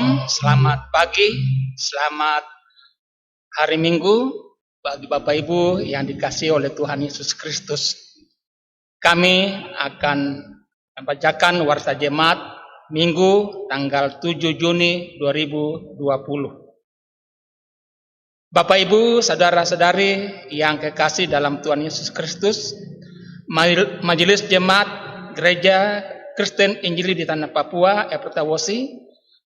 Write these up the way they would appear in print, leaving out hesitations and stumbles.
Shalom, selamat pagi, selamat hari Minggu bagi Bapak Ibu yang dikasihi oleh Tuhan Yesus Kristus. Kami akan membacakan Warta Jemaat Minggu tanggal 7 Juni 2020. Bapak Ibu, saudara-saudari yang kekasih dalam Tuhan Yesus Kristus, Majelis Jemaat Gereja Kristen Injili di Tanah Papua, Epertawosi,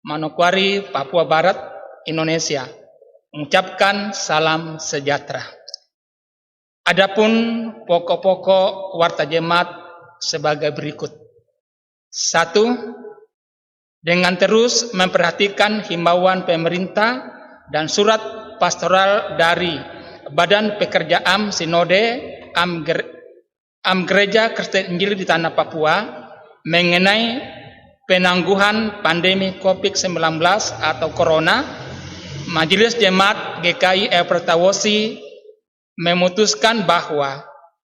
Manokwari, Papua Barat, Indonesia, mengucapkan salam sejahtera. Adapun pokok-pokok warta jemaat sebagai berikut. 1. Dengan terus memperhatikan himbauan pemerintah dan surat pastoral dari Badan Pekerja AM Sinode AM Gereja Kristen Injili di Tanah Papua mengenai penangguhan pandemi COVID-19 atau Corona, Majelis Jemaat GKI Epertawosi memutuskan bahwa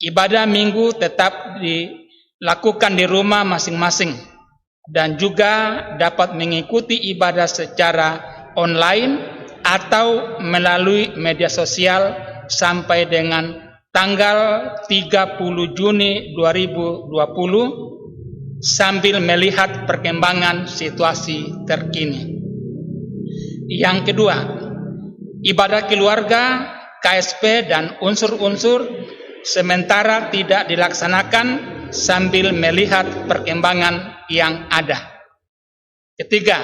ibadah minggu tetap dilakukan di rumah masing-masing dan juga dapat mengikuti ibadah secara online atau melalui media sosial sampai dengan tanggal 30 Juni 2020 sambil melihat perkembangan situasi terkini. Yang kedua, ibadah keluarga, KSP dan unsur-unsur sementara tidak dilaksanakan sambil melihat perkembangan yang ada. Ketiga,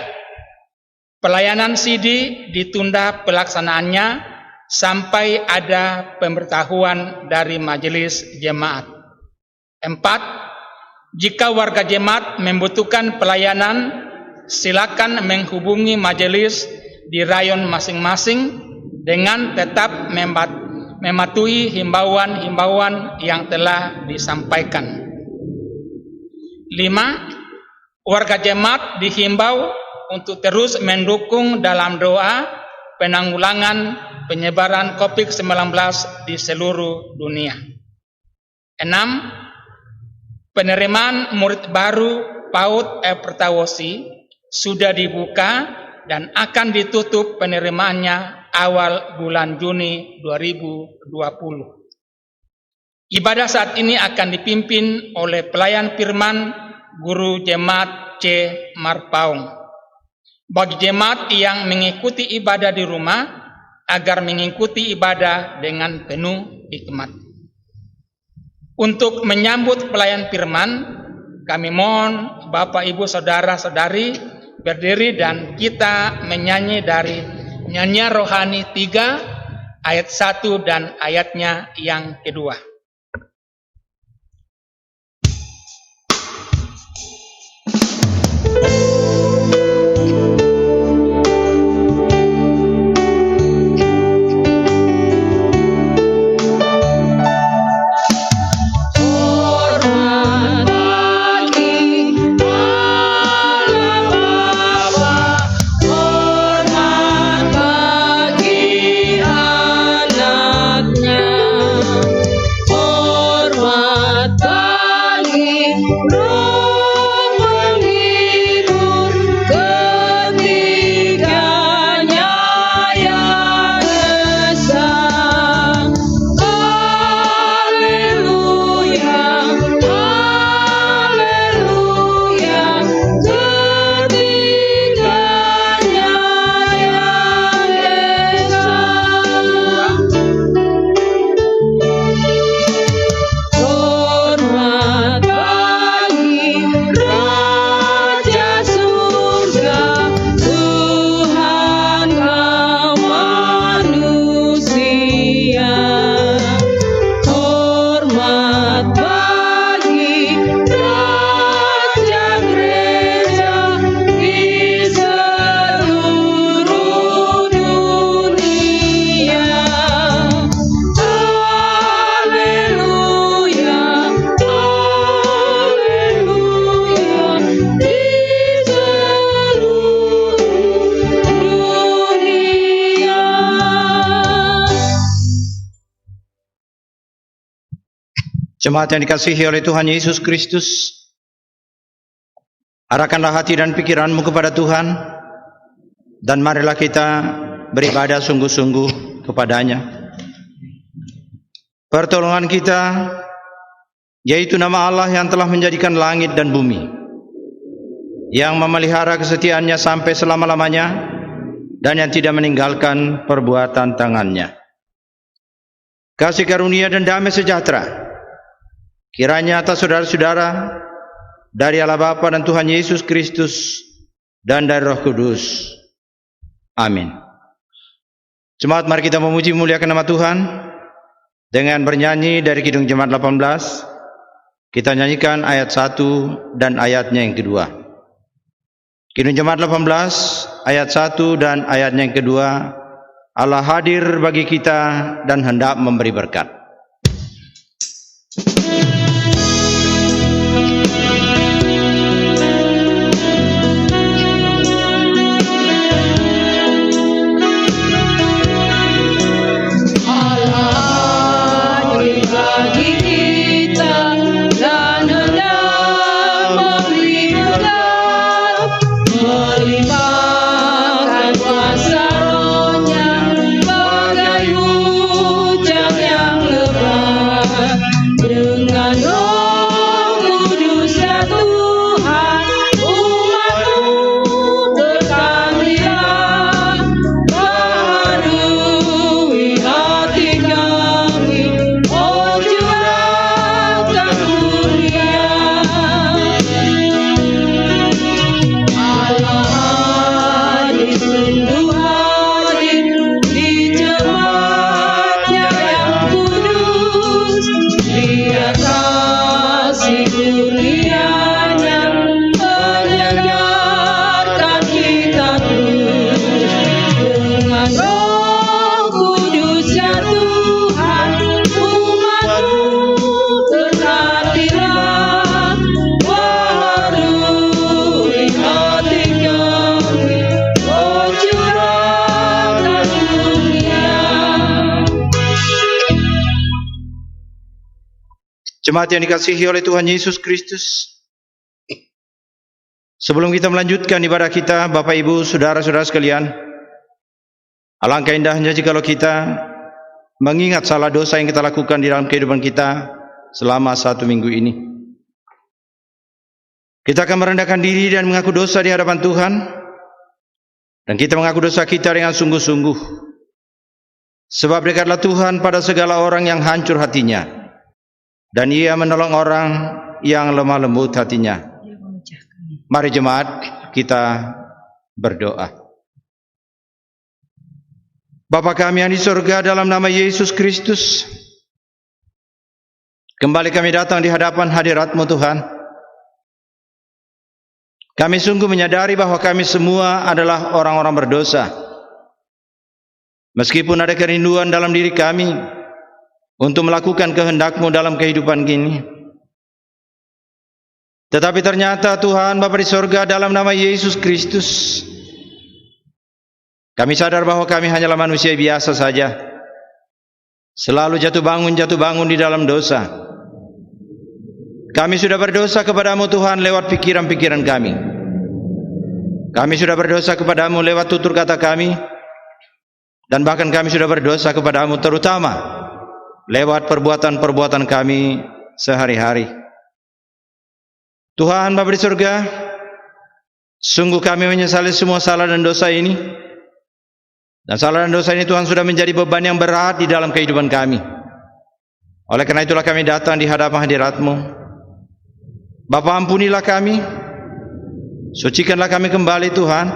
pelayanan CD ditunda pelaksanaannya sampai ada pemberitahuan dari majelis jemaat. 4. Jika warga jemaat membutuhkan pelayanan, silakan menghubungi majelis di rayon masing-masing dengan tetap mematuhi himbauan-himbauan yang telah disampaikan. 5. Warga jemaat dihimbau untuk terus mendukung dalam doa penanggulangan penyebaran COVID-19 di seluruh dunia. 6. Penerimaan murid baru PAUD Epertawosi sudah dibuka dan akan ditutup penerimaannya awal bulan Juni 2020. Ibadah saat ini akan dipimpin oleh pelayan firman Guru Jemaat C. Marpaung. Bagi jemaat yang mengikuti ibadah di rumah, agar mengikuti ibadah dengan penuh hikmat. Untuk menyambut pelayan firman, kami mohon Bapak Ibu Saudara-saudari berdiri dan kita menyanyi dari nyanyian rohani 3 ayat 1 dan ayatnya yang kedua. Jemaat yang dikasihi oleh Tuhan Yesus Kristus, arahkanlah hati dan pikiranmu kepada Tuhan, dan marilah kita beribadah sungguh-sungguh kepadanya. Pertolongan kita yaitu nama Allah yang telah menjadikan langit dan bumi, yang memelihara kesetiaannya sampai selama-lamanya, dan yang tidak meninggalkan perbuatan tangannya. Kasih karunia dan damai sejahtera kiranya atas saudara-saudara dari Allah Bapa dan Tuhan Yesus Kristus dan dari Roh Kudus. Amin. Jemaat, mari kita memuji memuliakan nama Tuhan dengan bernyanyi dari Kidung Jemaat 18. Kita nyanyikan ayat 1 dan ayatnya yang kedua. Kidung Jemaat 18 ayat 1 dan ayatnya yang kedua. Allah hadir bagi kita dan hendak memberi berkat. Jemaat yang dikasihi oleh Tuhan Yesus Kristus, sebelum kita melanjutkan ibadah kita, Bapak Ibu, saudara-saudara sekalian, alangkah indahnya jikalau kita mengingat salah dosa yang kita lakukan di dalam kehidupan kita selama 1 minggu ini. Kita akan merendahkan diri dan mengaku dosa di hadapan Tuhan, dan kita mengaku dosa kita dengan sungguh-sungguh, sebab dekatlah Tuhan pada segala orang yang hancur hatinya, dan Ia menolong orang yang lemah lembut hatinya. Mari jemaat kita berdoa. Bapa kami yang di surga, dalam nama Yesus Kristus, kembali kami datang di hadapan hadirat-Mu Tuhan. Kami sungguh menyadari bahwa kami semua adalah orang-orang berdosa. Meskipun ada kerinduan dalam diri kami untuk melakukan kehendak-Mu dalam kehidupan ini, tetapi ternyata Tuhan Bapa di surga, dalam nama Yesus Kristus, kami sadar bahwa kami hanyalah manusia biasa saja, selalu jatuh bangun di dalam dosa. Kami sudah berdosa kepada-Mu Tuhan lewat pikiran-pikiran kami. Kami sudah berdosa kepada-Mu lewat tutur kata kami, dan bahkan kami sudah berdosa kepada-Mu terutama lewat perbuatan-perbuatan kami sehari-hari. Tuhan Bapa di surga, sungguh kami menyesali semua salah dan dosa ini. Dan salah dan dosa ini Tuhan sudah menjadi beban yang berat di dalam kehidupan kami. Oleh karena itulah kami datang di hadapan hadirat-Mu. Bapa, ampunilah kami, sucikanlah kami kembali Tuhan.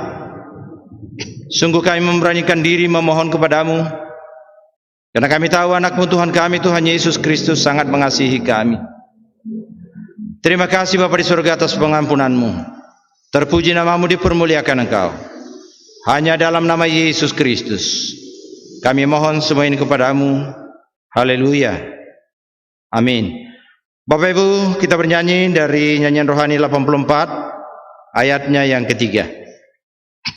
Sungguh kami memberanikan diri memohon kepada-Mu, karena kami tahu anak-Mu Tuhan kami, Tuhan Yesus Kristus, sangat mengasihi kami. Terima kasih Bapa di surga atas pengampunan-Mu. Terpuji nama-Mu, dipermuliakan Engkau. Hanya dalam nama Yesus Kristus kami mohon semua ini kepada-Mu. Haleluya. Amin. Bapak Ibu, kita bernyanyi dari nyanyian rohani 84 ayatnya yang ketiga.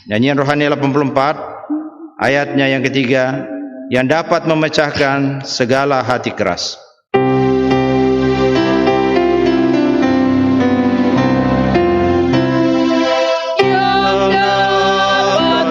Nyanyian rohani 84 ayatnya yang ketiga, yang dapat memecahkan segala hati keras. Yang dapat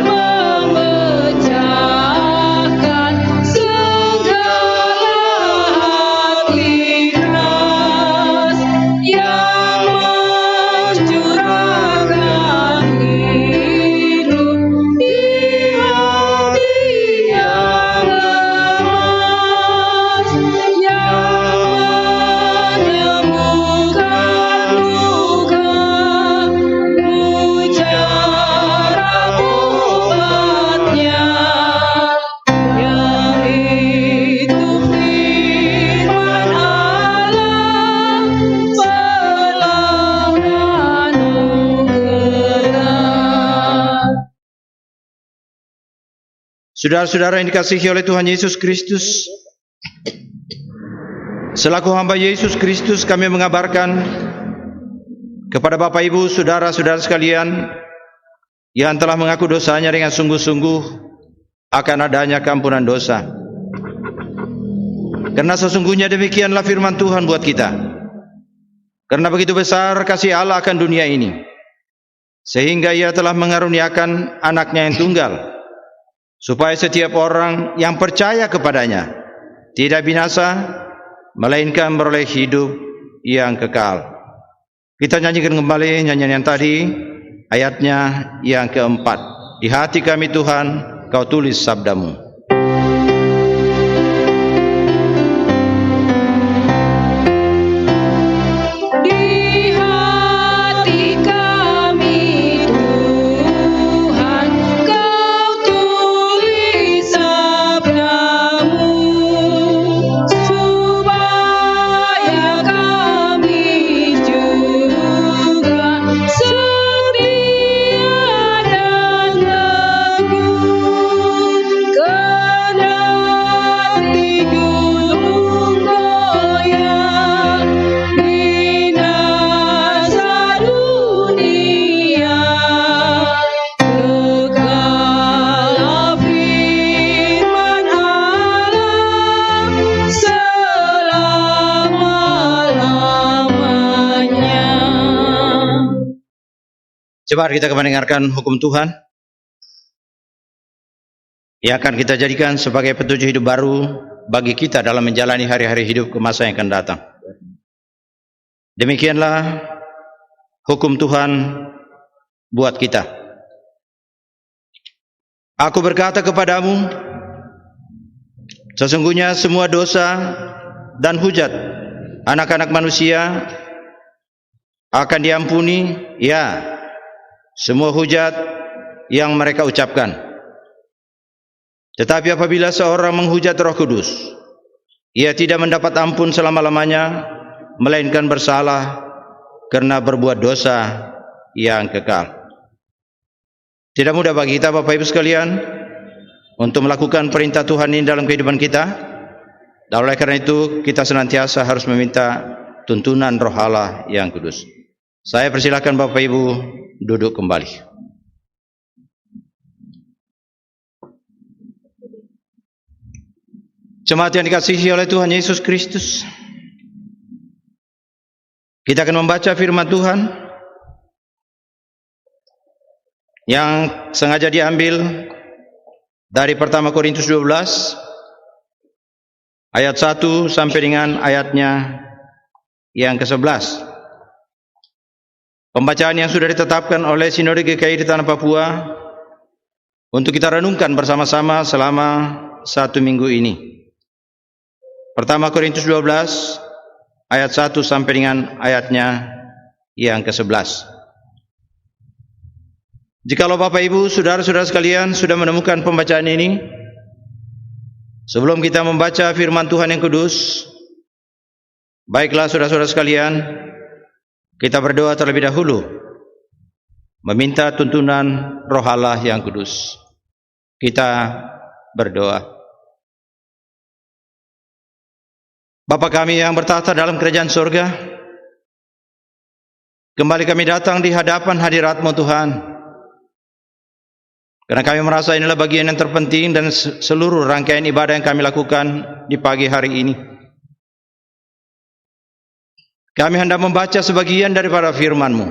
Saudara-saudara yang dikasihi oleh Tuhan Yesus Kristus, selaku hamba Yesus Kristus, kami mengabarkan kepada Bapak Ibu, saudara-saudara sekalian yang telah mengaku dosanya dengan sungguh-sungguh akan adanya keampunan dosa. Karena sesungguhnya demikianlah firman Tuhan buat kita. Karena begitu besar kasih Allah akan dunia ini, sehingga Ia telah mengaruniakan anaknya yang tunggal, supaya setiap orang yang percaya kepadanya tidak binasa, melainkan beroleh hidup yang kekal. Kita nyanyikan kembali nyanyian yang tadi, ayatnya yang keempat. Di hati kami Tuhan, Kau tulis sabdamu. Coba kita mendengarkan hukum Tuhan yang akan kita jadikan sebagai petunjuk hidup baru bagi kita dalam menjalani hari-hari hidup ke masa yang akan datang. Demikianlah hukum Tuhan buat kita. Aku berkata kepadamu, sesungguhnya semua dosa dan hujat anak-anak manusia akan diampuni, ya, semua hujat yang mereka ucapkan. Tetapi apabila seorang menghujat Roh Kudus, ia tidak mendapat ampun selama-lamanya, melainkan bersalah karena berbuat dosa yang kekal. Tidak mudah bagi kita, Bapak Ibu sekalian, untuk melakukan perintah Tuhan ini dalam kehidupan kita. Dan oleh karena itu, kita senantiasa harus meminta tuntunan Roh Allah yang kudus. Saya persilakan Bapak Ibu duduk kembali. Jemaat yang dikasihi oleh Tuhan Yesus Kristus, kita akan membaca firman Tuhan yang sengaja diambil dari pertama Korintus 12 ayat 1 sampai dengan ayatnya yang ke-11. Pembacaan yang sudah ditetapkan oleh Sinode GKI di Tanah Papua untuk kita renungkan bersama-sama selama 1 minggu ini. Pertama Korintus 12 ayat 1 sampai dengan ayatnya yang ke-11. Jikalau Bapak Ibu, saudara-saudara sekalian sudah menemukan pembacaan ini, sebelum kita membaca firman Tuhan yang kudus, baiklah saudara-saudara sekalian, kita berdoa terlebih dahulu, meminta tuntunan Roh Allah yang kudus. Kita berdoa. Bapa kami yang bertahta dalam kerajaan surga, kembali kami datang di hadapan hadirat-Mu Tuhan, karena kami merasa inilah bagian yang terpenting dan seluruh rangkaian ibadah yang kami lakukan di pagi hari ini. Kami hendak membaca sebagian daripada firman-Mu.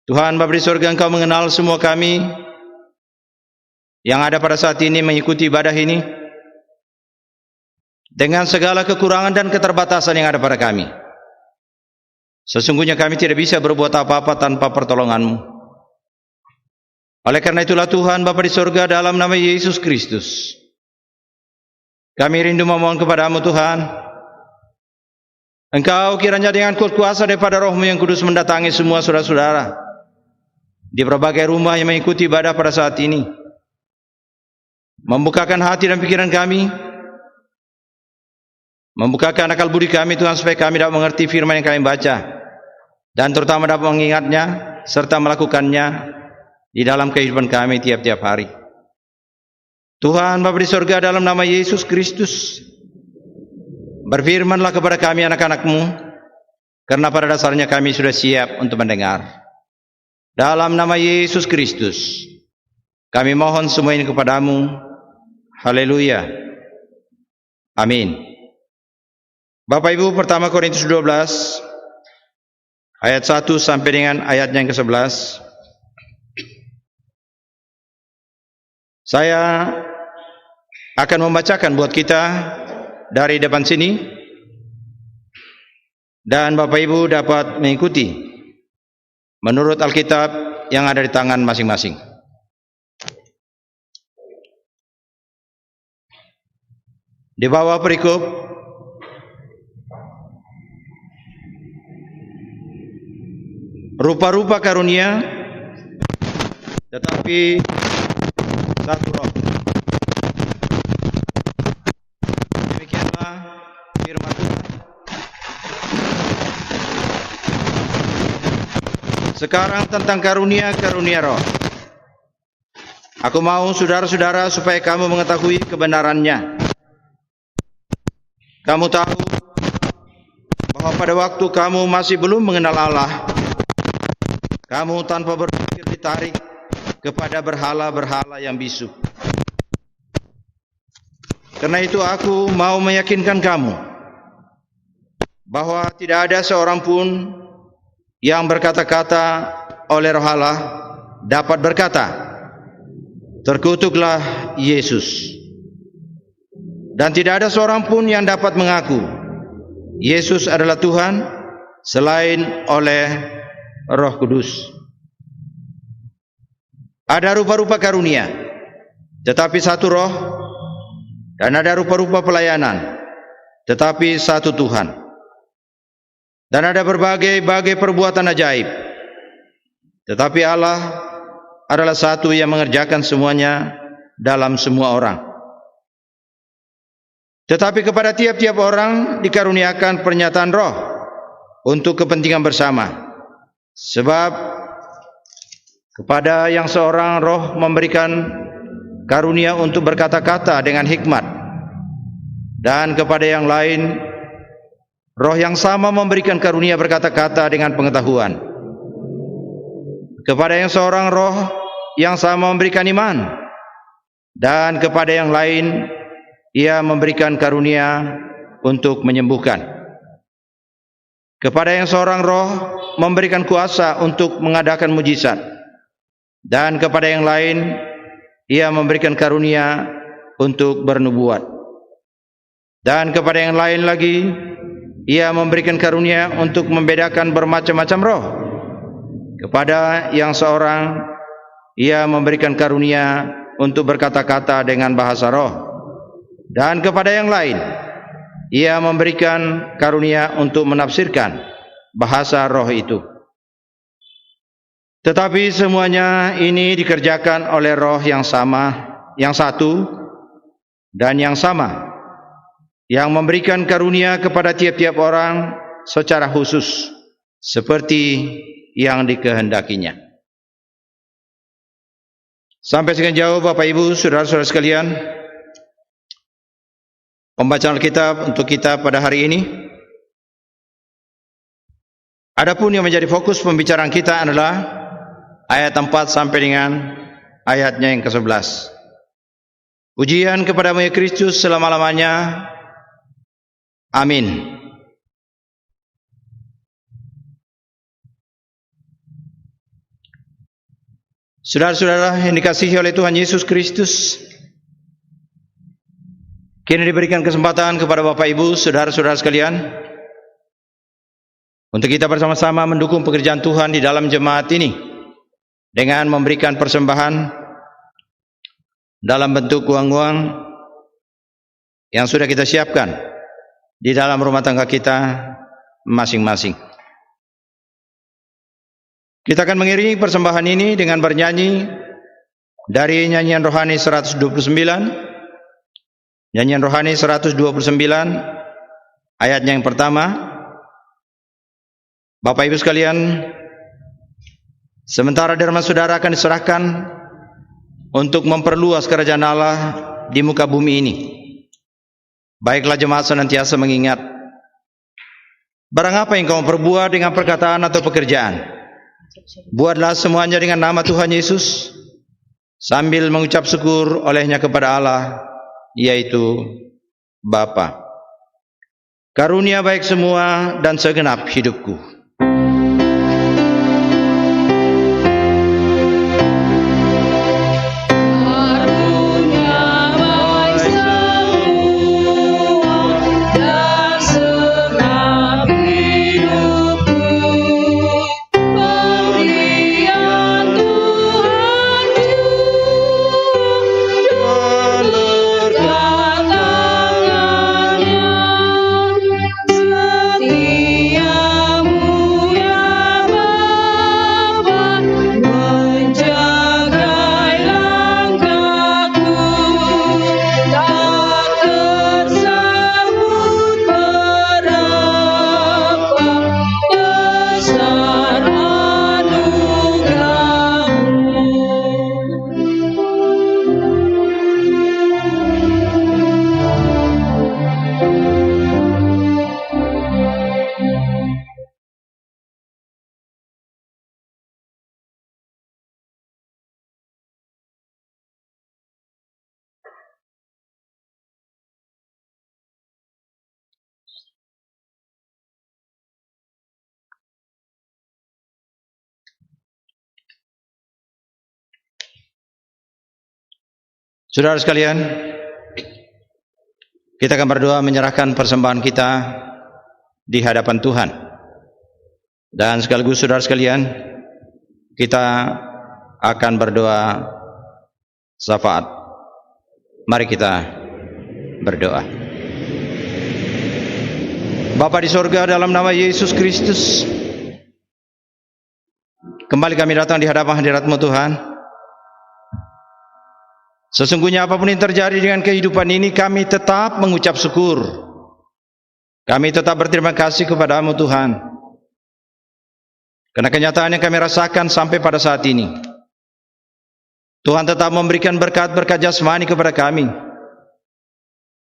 Tuhan Bapa di surga, Engkau mengenal semua kami yang ada pada saat ini mengikuti ibadah ini, dengan segala kekurangan dan keterbatasan yang ada pada kami. Sesungguhnya kami tidak bisa berbuat apa-apa tanpa pertolongan-Mu. Oleh karena itulah Tuhan Bapa di surga, dalam nama Yesus Kristus, kami rindu memohon kepadamu Tuhan, Engkau kiranya dengan kuat kuasa daripada Roh-Mu yang kudus mendatangi semua saudara-saudara di berbagai rumah yang mengikuti ibadah pada saat ini, membukakan hati dan pikiran kami, membukakan akal budi kami Tuhan, supaya kami dapat mengerti firman yang kami baca, dan terutama dapat mengingatnya serta melakukannya di dalam kehidupan kami tiap-tiap hari. Tuhan Bapa di surga, dalam nama Yesus Kristus, berfirmanlah kepada kami anak-anak-Mu, karena pada dasarnya kami sudah siap untuk mendengar. Dalam nama Yesus Kristus, kami mohon semua ini kepadamu. Haleluya. Amin. Bapak Ibu, pertama Korintus 12 ayat 1 sampai dengan ayatnya yang ke-11. Saya akan membacakan buat kita dari depan sini, dan Bapak Ibu dapat mengikuti menurut Alkitab yang ada di tangan masing-masing. Di bawah perikop rupa-rupa karunia, tetapi satu roh. Demikianlah firman Tuhan. Sekarang tentang karunia roh. Aku mau saudara-saudara supaya kamu mengetahui kebenarannya. Kamu tahu bahwa pada waktu kamu masih belum mengenal Allah, kamu tanpa berpikir ditarik kepada berhala-berhala yang bisu. Karena itu aku mau meyakinkan kamu bahwa tidak ada seorang pun yang berkata-kata oleh roh Allah dapat berkata, terkutuklah Yesus. Dan tidak ada seorang pun yang dapat mengaku Yesus adalah Tuhan selain oleh Roh Kudus. Ada rupa-rupa karunia, tetapi satu roh, dan ada rupa-rupa pelayanan, tetapi satu Tuhan. Dan ada berbagai-bagai perbuatan ajaib, tetapi Allah adalah satu yang mengerjakan semuanya dalam semua orang. Tetapi kepada tiap-tiap orang dikaruniakan pernyataan roh untuk kepentingan bersama. Sebab kepada yang seorang roh memberikan karunia untuk berkata-kata dengan hikmat, dan kepada yang lain roh yang sama memberikan karunia berkata-kata dengan pengetahuan. Kepada yang seorang roh yang sama memberikan iman, dan kepada yang lain Ia memberikan karunia untuk menyembuhkan. Kepada yang seorang roh memberikan kuasa untuk mengadakan mujizat, dan kepada yang lain Ia memberikan karunia untuk bernubuat. Dan kepada yang lain lagi Ia memberikan karunia untuk membedakan bermacam-macam roh. Kepada yang seorang Ia memberikan karunia untuk berkata-kata dengan bahasa roh. Dan kepada yang lain Ia memberikan karunia untuk menafsirkan bahasa roh itu. Tetapi semuanya ini dikerjakan oleh roh yang sama, yang satu dan yang sama, yang memberikan karunia kepada tiap-tiap orang secara khusus seperti yang dikehendakinya. Sampai sekian jauh Bapak Ibu, saudara-saudara sekalian, pembacaan Alkitab untuk kita pada hari ini. Adapun yang menjadi fokus pembicaraan kita adalah ayat 4 sampai dengan ayatnya yang ke-11. Pujian kepadamu ya Kristus selama-lamanya. Amin. Saudara-saudara yang dikasihi oleh Tuhan Yesus Kristus, kini diberikan kesempatan kepada Bapak Ibu, saudara-saudara sekalian, untuk kita bersama-sama mendukung pekerjaan Tuhan di dalam jemaat ini dengan memberikan persembahan dalam bentuk uang-uang yang sudah kita siapkan di dalam rumah tangga kita masing-masing. Kita akan mengiringi persembahan ini dengan bernyanyi dari nyanyian rohani 129. Nyanyian rohani 129 ayatnya yang pertama. Bapak Ibu sekalian, sementara derma saudara akan diserahkan untuk memperluas kerajaan Allah di muka bumi ini. Baiklah jemaat senantiasa mengingat, barang apa yang kamu perbuat dengan perkataan atau pekerjaan, buatlah semuanya dengan nama Tuhan Yesus, sambil mengucap syukur olehnya kepada Allah, yaitu Bapa. Karunia baik semua dan segenap hidupku. Saudara sekalian, kita akan berdoa menyerahkan persembahan kita di hadapan Tuhan. Dan sekaligus saudara sekalian, kita akan berdoa syafaat. Mari kita berdoa. Bapa di sorga, dalam nama Yesus Kristus, kembali kami datang di hadapan hadirat-Mu Tuhan. Sesungguhnya apapun yang terjadi dengan kehidupan ini, kami tetap mengucap syukur. Kami tetap berterima kasih kepada-Mu Tuhan, karena kenyataan yang kami rasakan sampai pada saat ini, Tuhan tetap memberikan berkat-berkat jasmani kepada kami.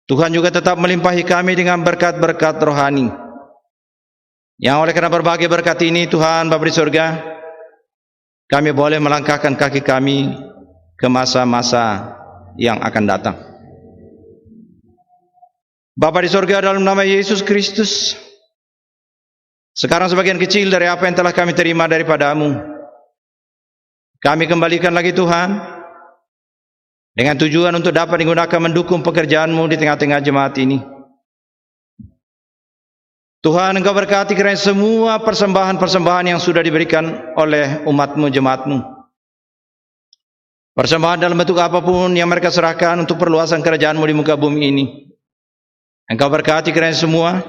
Tuhan juga tetap melimpahi kami dengan berkat-berkat rohani, yang oleh karena berbagai berkat ini, Tuhan Bapa di surga, kami boleh melangkahkan kaki kami ke masa-masa yang akan datang. Bapa di surga, dalam nama Yesus Kristus, sekarang sebagian kecil dari apa yang telah kami terima daripada-Mu, kami kembalikan lagi Tuhan, dengan tujuan untuk dapat digunakan mendukung pekerjaan-Mu di tengah-tengah jemaat ini. Tuhan, Engkau berkati kiranya semua persembahan-persembahan yang sudah diberikan oleh umat-Mu, jemaat-Mu, persembahan dalam bentuk apapun yang mereka serahkan untuk perluasan kerajaan-Mu di muka bumi ini, Engkau berkati kiranya semua.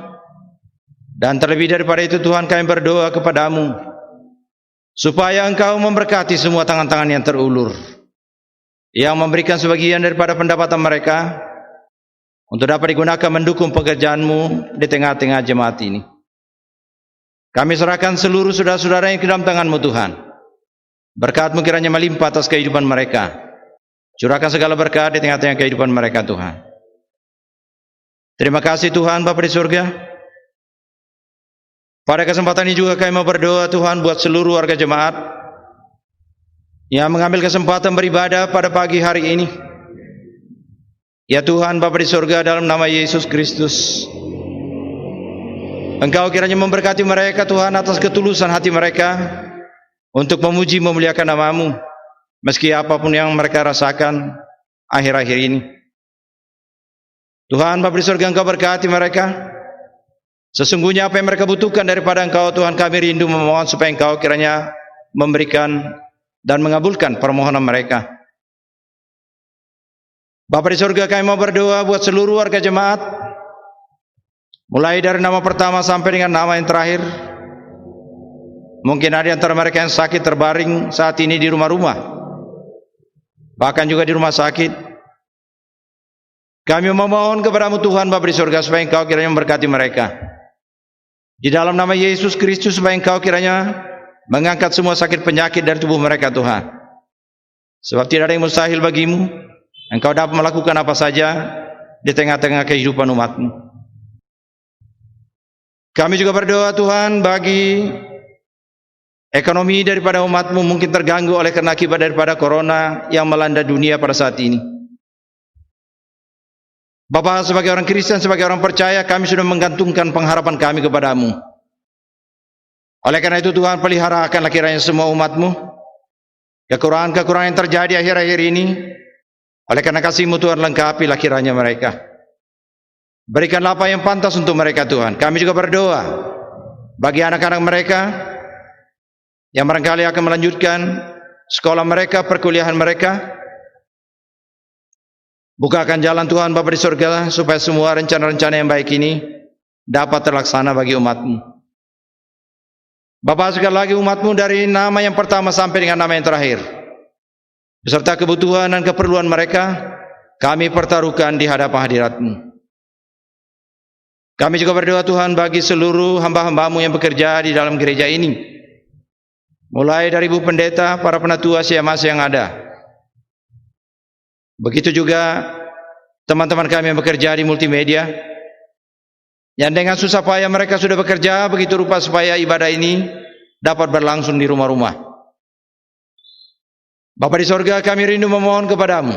Dan terlebih daripada itu Tuhan, kami berdoa kepada-Mu supaya Engkau memberkati semua tangan-tangan yang terulur, yang memberikan sebagian daripada pendapatan mereka untuk dapat digunakan mendukung pekerjaan-Mu di tengah-tengah jemaat ini. Kami serahkan seluruh saudara-saudara yang ke dalam tangan-Mu Tuhan. Berkat-Mu kiranya melimpah atas kehidupan mereka. Curahkan segala berkat di tengah-tengah kehidupan mereka Tuhan. Terima kasih Tuhan Bapa di surga. Pada kesempatan ini juga kami mau berdoa Tuhan buat seluruh warga jemaat yang mengambil kesempatan beribadah pada pagi hari ini. Ya Tuhan Bapa di surga, dalam nama Yesus Kristus, Engkau kiranya memberkati mereka Tuhan atas ketulusan hati mereka untuk memuji memuliakan nama-Mu, meski apapun yang mereka rasakan akhir-akhir ini. Tuhan Bapa di surga, Engkau berkati mereka. Sesungguhnya apa yang mereka butuhkan daripada Engkau Tuhan, kami rindu memohon supaya Engkau kiranya memberikan dan mengabulkan permohonan mereka. Bapa di surga, kami mau berdoa buat seluruh warga jemaat, mulai dari nama pertama sampai dengan nama yang terakhir. Mungkin ada antara mereka yang sakit terbaring saat ini di rumah-rumah, bahkan juga di rumah sakit. Kami memohon kepada-Mu Tuhan Bapa di surga supaya Engkau kiranya memberkati mereka. Di dalam nama Yesus Kristus, supaya Engkau kiranya mengangkat semua sakit penyakit dari tubuh mereka Tuhan. Sebab tidak ada yang mustahil bagi-Mu. Engkau dapat melakukan apa saja di tengah-tengah kehidupan umat-Mu. Kami juga berdoa Tuhan bagi ekonomi daripada umat-Mu mungkin terganggu oleh karena akibat daripada corona yang melanda dunia pada saat ini. Bapa, sebagai orang Kristen, sebagai orang percaya, kami sudah menggantungkan pengharapan kami kepadamu. Oleh karena itu Tuhan, peliharakanlah kiranya semua umat-Mu. Kekurangan-kekurangan yang terjadi akhir-akhir ini, oleh karena kasih-Mu Tuhan, lengkapilah kiranya mereka. Berikanlah apa yang pantas untuk mereka Tuhan. Kami juga berdoa bagi anak-anak mereka yang barangkali akan melanjutkan sekolah mereka, perkuliahan mereka. Bukakan jalan Tuhan Bapa di surga supaya semua rencana-rencana yang baik ini dapat terlaksana bagi umat-Mu. Bapa, sekali lagi umat-Mu dari nama yang pertama sampai dengan nama yang terakhir, beserta kebutuhan dan keperluan mereka, kami pertaruhkan di hadapan hadirat-Mu. Kami juga berdoa Tuhan bagi seluruh hamba-hamba-Mu yang bekerja di dalam gereja ini, mulai dari Ibu Pendeta, para penatua siamas yang ada. Begitu juga teman-teman kami yang bekerja di multimedia, yang dengan susah payah mereka sudah bekerja begitu rupa supaya ibadah ini dapat berlangsung di rumah-rumah. Bapa di sorga, kami rindu memohon kepadamu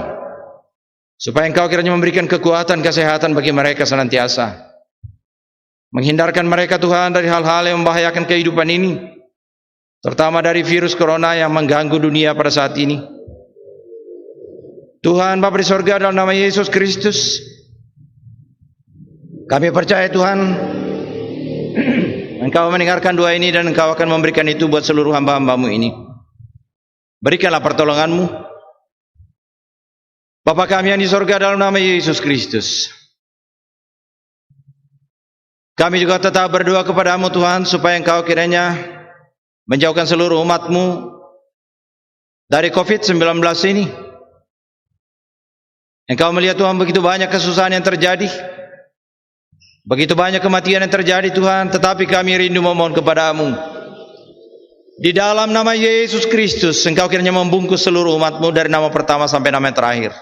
supaya Engkau kiranya memberikan kekuatan, kesehatan bagi mereka senantiasa, menghindarkan mereka Tuhan dari hal-hal yang membahayakan kehidupan ini, terutama dari virus corona yang mengganggu dunia pada saat ini. Tuhan Bapa di sorga, dalam nama Yesus Kristus, kami percaya Tuhan, Engkau mendengarkan doa ini dan Engkau akan memberikan itu buat seluruh hamba-hamba-Mu ini. Berikanlah pertolongan-Mu, Bapa kami yang di sorga, dalam nama Yesus Kristus. Kami juga tetap berdoa kepada-Mu Tuhan, supaya Engkau kiranya menjauhkan seluruh umat-Mu dari COVID-19 ini. Engkau melihat Tuhan begitu banyak kesusahan yang terjadi, begitu banyak kematian yang terjadi Tuhan, tetapi kami rindu memohon kepada-Mu, di dalam nama Yesus Kristus, Engkau kiranya membungkus seluruh umat-Mu dari nama pertama sampai nama yang terakhir.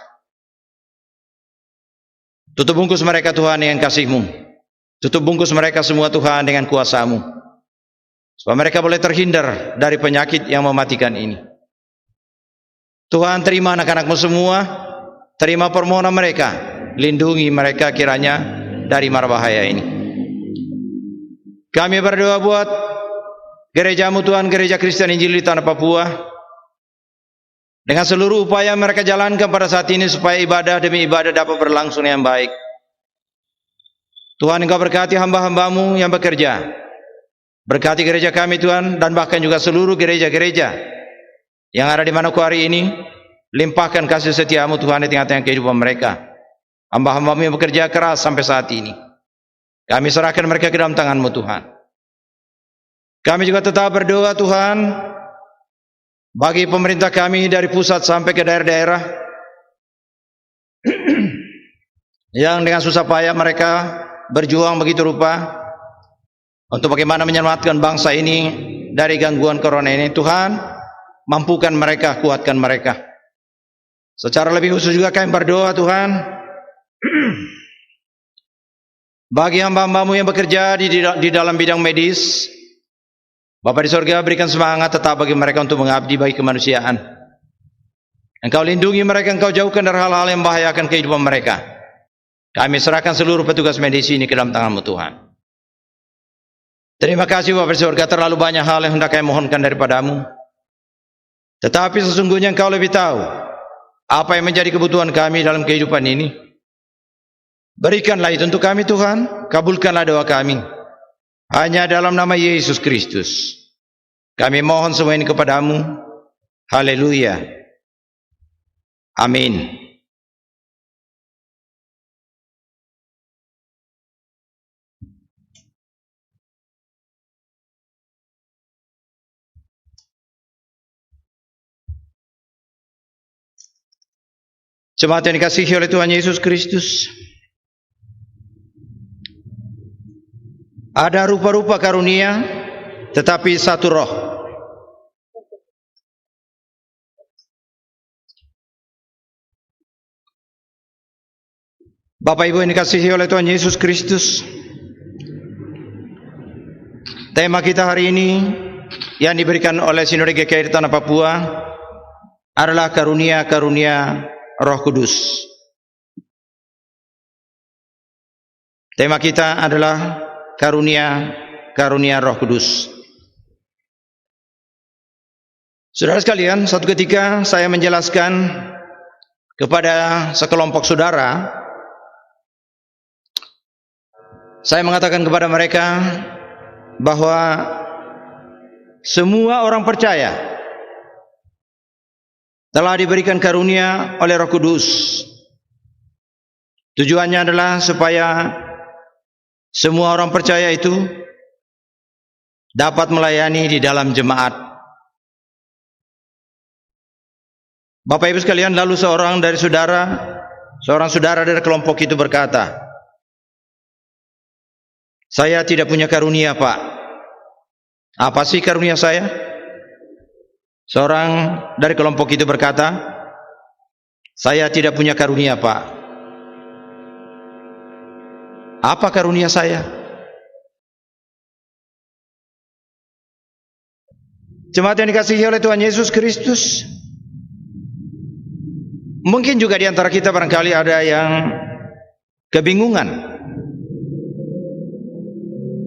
Tutup bungkus mereka Tuhan dengan kasih-Mu, tutup bungkus mereka semua Tuhan dengan kuasa-Mu, supaya mereka boleh terhindar dari penyakit yang mematikan ini. Tuhan, terima anak-anak-Mu semua, terima permohonan mereka, lindungi mereka kiranya dari mara bahaya ini. Kami berdoa buat gereja-Mu Tuhan, Gereja Kristen Injil di Tanah Papua, dengan seluruh upaya mereka jalankan pada saat ini supaya ibadah demi ibadah dapat berlangsung yang baik. Tuhan, Engkau berkati hamba-hamba-Mu yang bekerja, berkati gereja kami Tuhan, dan bahkan juga seluruh gereja-gereja yang ada di Manokwari ini. Limpahkan kasih setia-Mu Tuhan di tengah-tengah kehidupan mereka. Hamba-hamba-Mu yang bekerja keras sampai saat ini, kami serahkan mereka ke dalam tangan-Mu Tuhan. Kami juga tetap berdoa Tuhan bagi pemerintah kami dari pusat sampai ke daerah-daerah yang dengan susah payah mereka berjuang begitu rupa untuk bagaimana menyelamatkan bangsa ini dari gangguan corona ini. Tuhan, mampukan mereka, kuatkan mereka. Secara lebih khusus juga kami berdoa Tuhan bagi hamba-hamba-Mu yang bekerja di dalam bidang medis. Bapa di sorga, berikan semangat tetap bagi mereka untuk mengabdi bagi kemanusiaan. Engkau lindungi mereka, Engkau jauhkan dari hal-hal yang membahayakan kehidupan mereka. Kami serahkan seluruh petugas medis ini ke dalam tangan-Mu Tuhan. Terima kasih Bapa di sorga, terlalu banyak hal yang hendak kami mohonkan daripada-Mu, tetapi sesungguhnya Engkau lebih tahu apa yang menjadi kebutuhan kami dalam kehidupan ini. Berikanlah itu untuk kami Tuhan, kabulkanlah doa kami. Hanya dalam nama Yesus Kristus kami mohon semua ini kepada-Mu. Haleluya. Amin. Jemaat yang dikasihi oleh Tuhan Yesus Kristus, ada rupa-rupa karunia, tetapi satu roh. Bapak Ibu yang dikasihi oleh Tuhan Yesus Kristus, tema kita hari ini yang diberikan oleh Sinode GKI Tanah Papua adalah karunia-karunia Roh Kudus. Tema kita adalah karunia-karunia Roh Kudus. Saudara sekalian, suatu ketika saya menjelaskan kepada sekelompok saudara, saya mengatakan kepada mereka bahwa semua orang percaya telah diberikan karunia oleh Roh Kudus. Tujuannya adalah supaya semua orang percaya itu dapat melayani di dalam jemaat. Bapak Ibu sekalian, lalu seorang saudara dari kelompok itu berkata, "Saya tidak punya karunia, Pak." "Apa sih karunia saya?" Seorang dari kelompok itu berkata, "Saya tidak punya karunia, Pak." "Apa karunia saya?" Jemaat yang dikasihi oleh Tuhan Yesus Kristus, mungkin juga di antara kita barangkali ada yang kebingungan.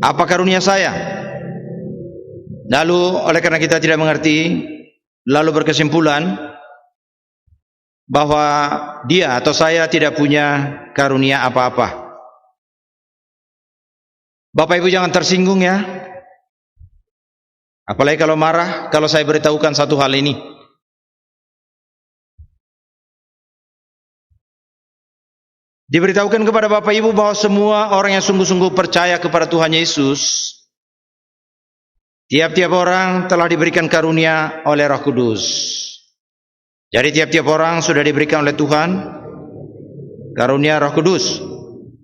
Apa karunia saya? Lalu oleh karena kita tidak mengerti, lalu berkesimpulan bahwa dia atau saya tidak punya karunia apa-apa. Bapak Ibu jangan tersinggung ya. Apalagi kalau marah, kalau saya beritahukan satu hal ini. Diberitahukan kepada Bapak Ibu bahwa semua orang yang sungguh-sungguh percaya kepada Tuhan Yesus, tiap-tiap orang telah diberikan karunia oleh Roh Kudus. Jadi tiap-tiap orang sudah diberikan oleh Tuhan karunia Roh Kudus.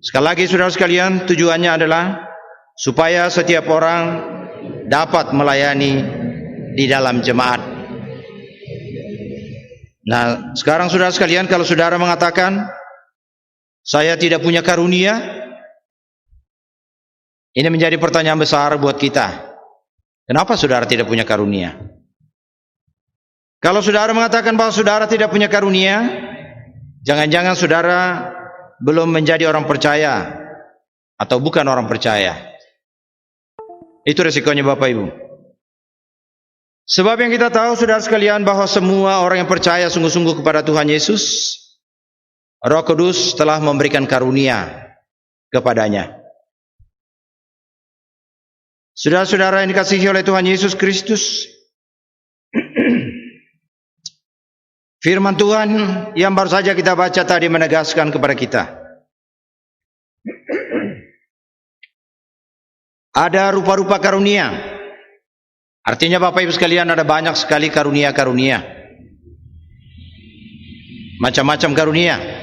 Sekali lagi saudara sekalian, tujuannya adalah supaya setiap orang dapat melayani di dalam jemaat. Nah, sekarang saudara sekalian, kalau saudara mengatakan saya tidak punya karunia, ini menjadi pertanyaan besar buat kita. Kenapa saudara tidak punya karunia? Kalau saudara mengatakan bahwa saudara tidak punya karunia, jangan-jangan saudara belum menjadi orang percaya atau bukan orang percaya. Itu resikonya Bapak Ibu. Sebab yang kita tahu saudara sekalian bahwa semua orang yang percaya sungguh-sungguh kepada Tuhan Yesus, Roh Kudus telah memberikan karunia kepadanya. Saudara-saudara yang dikasihi oleh Tuhan Yesus Kristus, firman Tuhan yang baru saja kita baca tadi menegaskan kepada kita, ada rupa-rupa karunia. Artinya Bapak Ibu sekalian, ada banyak sekali karunia-karunia, macam-macam karunia.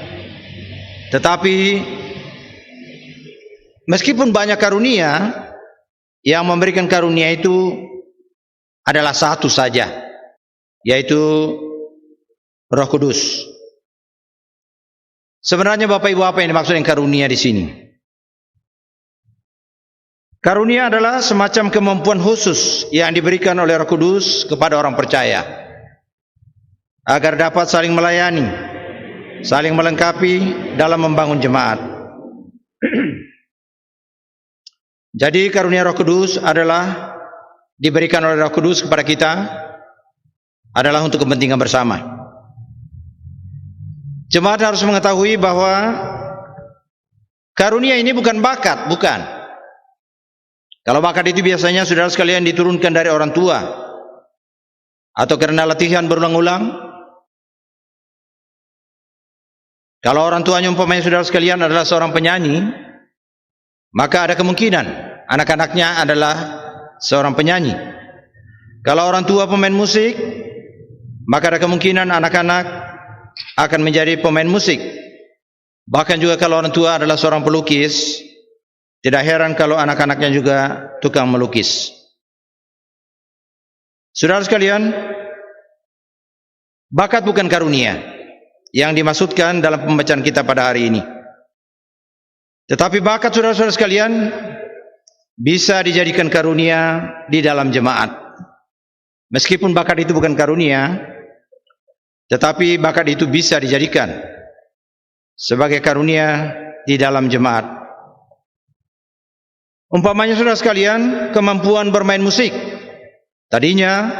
Tetapi meskipun banyak karunia, yang memberikan karunia itu adalah satu saja, yaitu Roh Kudus. Sebenarnya Bapak Ibu, apa yang dimaksud dengan karunia di sini? Karunia adalah semacam kemampuan khusus yang diberikan oleh Roh Kudus kepada orang percaya agar dapat saling melayani, saling melengkapi dalam membangun jemaat. Jadi karunia Roh Kudus adalah diberikan oleh Roh Kudus kepada kita adalah untuk kepentingan bersama. Jemaat harus mengetahui bahwa karunia ini bukan bakat, bukan. Kalau bakat itu biasanya saudara sekalian diturunkan dari orang tua atau karena latihan berulang-ulang. Kalau orang tuanya umpamanya saudara sekalian adalah seorang penyanyi, maka ada kemungkinan anak-anaknya adalah seorang penyanyi. Kalau orang tua pemain musik, maka ada kemungkinan anak-anak akan menjadi pemain musik. Bahkan juga kalau orang tua adalah seorang pelukis, tidak heran kalau anak-anaknya juga tukang melukis. Saudara sekalian, bakat bukan karunia yang dimaksudkan dalam pembacaan kita pada hari ini. Tetapi bakat saudara-saudara sekalian bisa dijadikan karunia di dalam jemaat. Meskipun bakat itu bukan karunia, tetapi bakat itu bisa dijadikan sebagai karunia di dalam jemaat. Umpamanya saudara sekalian, kemampuan bermain musik. Tadinya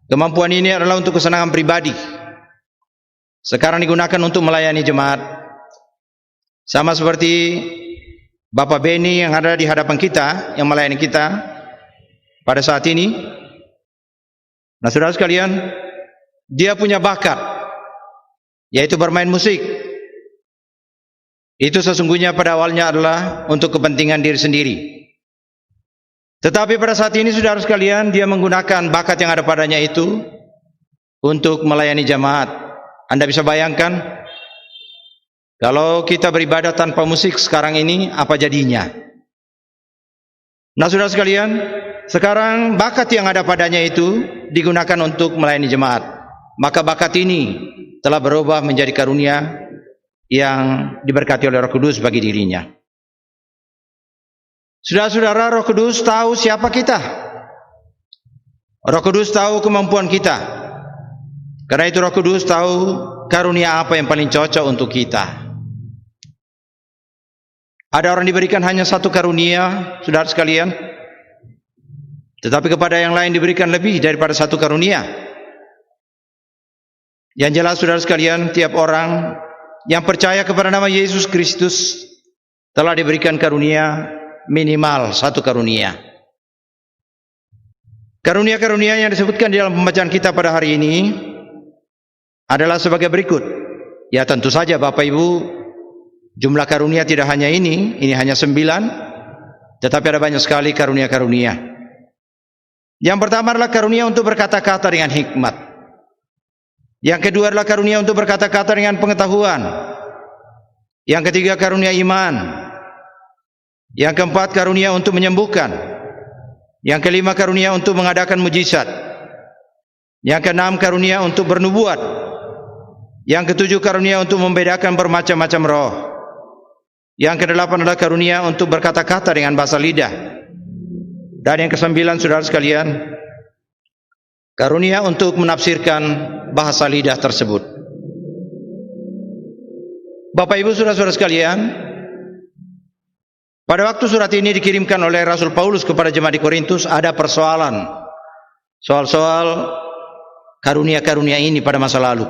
kemampuan ini adalah untuk kesenangan pribadi. Sekarang digunakan untuk melayani jemaat. Sama seperti Bapak Beni yang ada di hadapan kita, yang melayani kita pada saat ini. Nah saudara sekalian, dia punya bakat, yaitu bermain musik. Itu sesungguhnya pada awalnya adalah untuk kepentingan diri sendiri. Tetapi pada saat ini saudara sekalian, dia menggunakan bakat yang ada padanya itu untuk melayani jemaat. Anda bisa bayangkan, kalau kita beribadah tanpa musik sekarang ini, apa jadinya? Nah saudara sekalian, sekarang bakat yang ada padanya itu digunakan untuk melayani jemaat. Maka bakat ini telah berubah menjadi karunia yang diberkati oleh Roh Kudus bagi dirinya. Saudara-saudara, Roh Kudus tahu siapa kita. Roh Kudus tahu kemampuan kita. Karena itu Roh Kudus tahu karunia apa yang paling cocok untuk kita. Ada orang diberikan hanya satu karunia, saudara sekalian, tetapi kepada yang lain diberikan lebih daripada satu karunia. Yang jelas saudara sekalian, tiap orang yang percaya kepada nama Yesus Kristus telah diberikan karunia minimal satu karunia. Karunia-karunia yang disebutkan di dalam pembacaan kita pada hari ini adalah sebagai berikut. Ya tentu saja Bapak Ibu, jumlah karunia tidak hanya ini hanya 9, tetapi ada banyak sekali karunia-karunia. Yang pertama adalah karunia untuk berkata-kata dengan hikmat. Yang kedua adalah karunia untuk berkata-kata dengan pengetahuan. Yang ketiga karunia iman. Yang keempat karunia untuk menyembuhkan. Yang kelima karunia untuk mengadakan mujizat. Yang keenam karunia untuk bernubuat. Yang ketujuh karunia untuk membedakan bermacam-macam roh. Yang kedelapan adalah karunia untuk berkata-kata dengan bahasa lidah. Dan yang kesembilan saudara sekalian, karunia untuk menafsirkan bahasa lidah tersebut. Bapak Ibu saudara-saudara sekalian, pada waktu surat ini dikirimkan oleh Rasul Paulus kepada jemaat di Korintus, ada persoalan soal karunia-karunia ini pada masa lalu.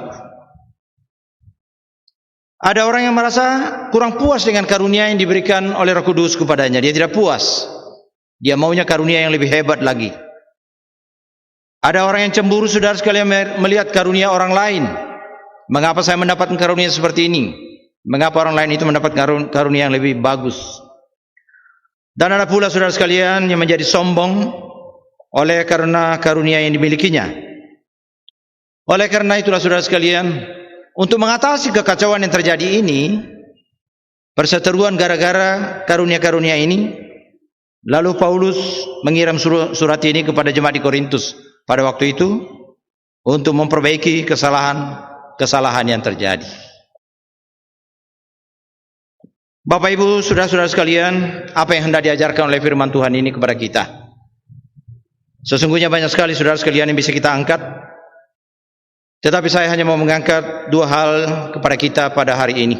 Ada orang yang merasa kurang puas dengan karunia yang diberikan oleh Roh Kudus kepadanya. Dia tidak puas. Dia maunya karunia yang lebih hebat lagi. Ada orang yang cemburu saudara sekalian melihat karunia orang lain. Mengapa saya mendapatkan karunia seperti ini? Mengapa orang lain itu mendapat karunia yang lebih bagus? Dan ada pula saudara sekalian yang menjadi sombong oleh karena karunia yang dimilikinya. Oleh karena itulah saudara sekalian, untuk mengatasi kekacauan yang terjadi ini, perseteruan gara-gara karunia-karunia ini, lalu Paulus mengirim surat ini kepada jemaat di Korintus pada waktu itu untuk memperbaiki kesalahan yang terjadi. Bapak Ibu, saudara-saudara sekalian, apa yang hendak diajarkan oleh firman Tuhan ini kepada kita? Sesungguhnya banyak sekali saudara sekalian yang bisa kita angkat. Tetapi saya hanya mau mengangkat dua hal kepada kita pada hari ini.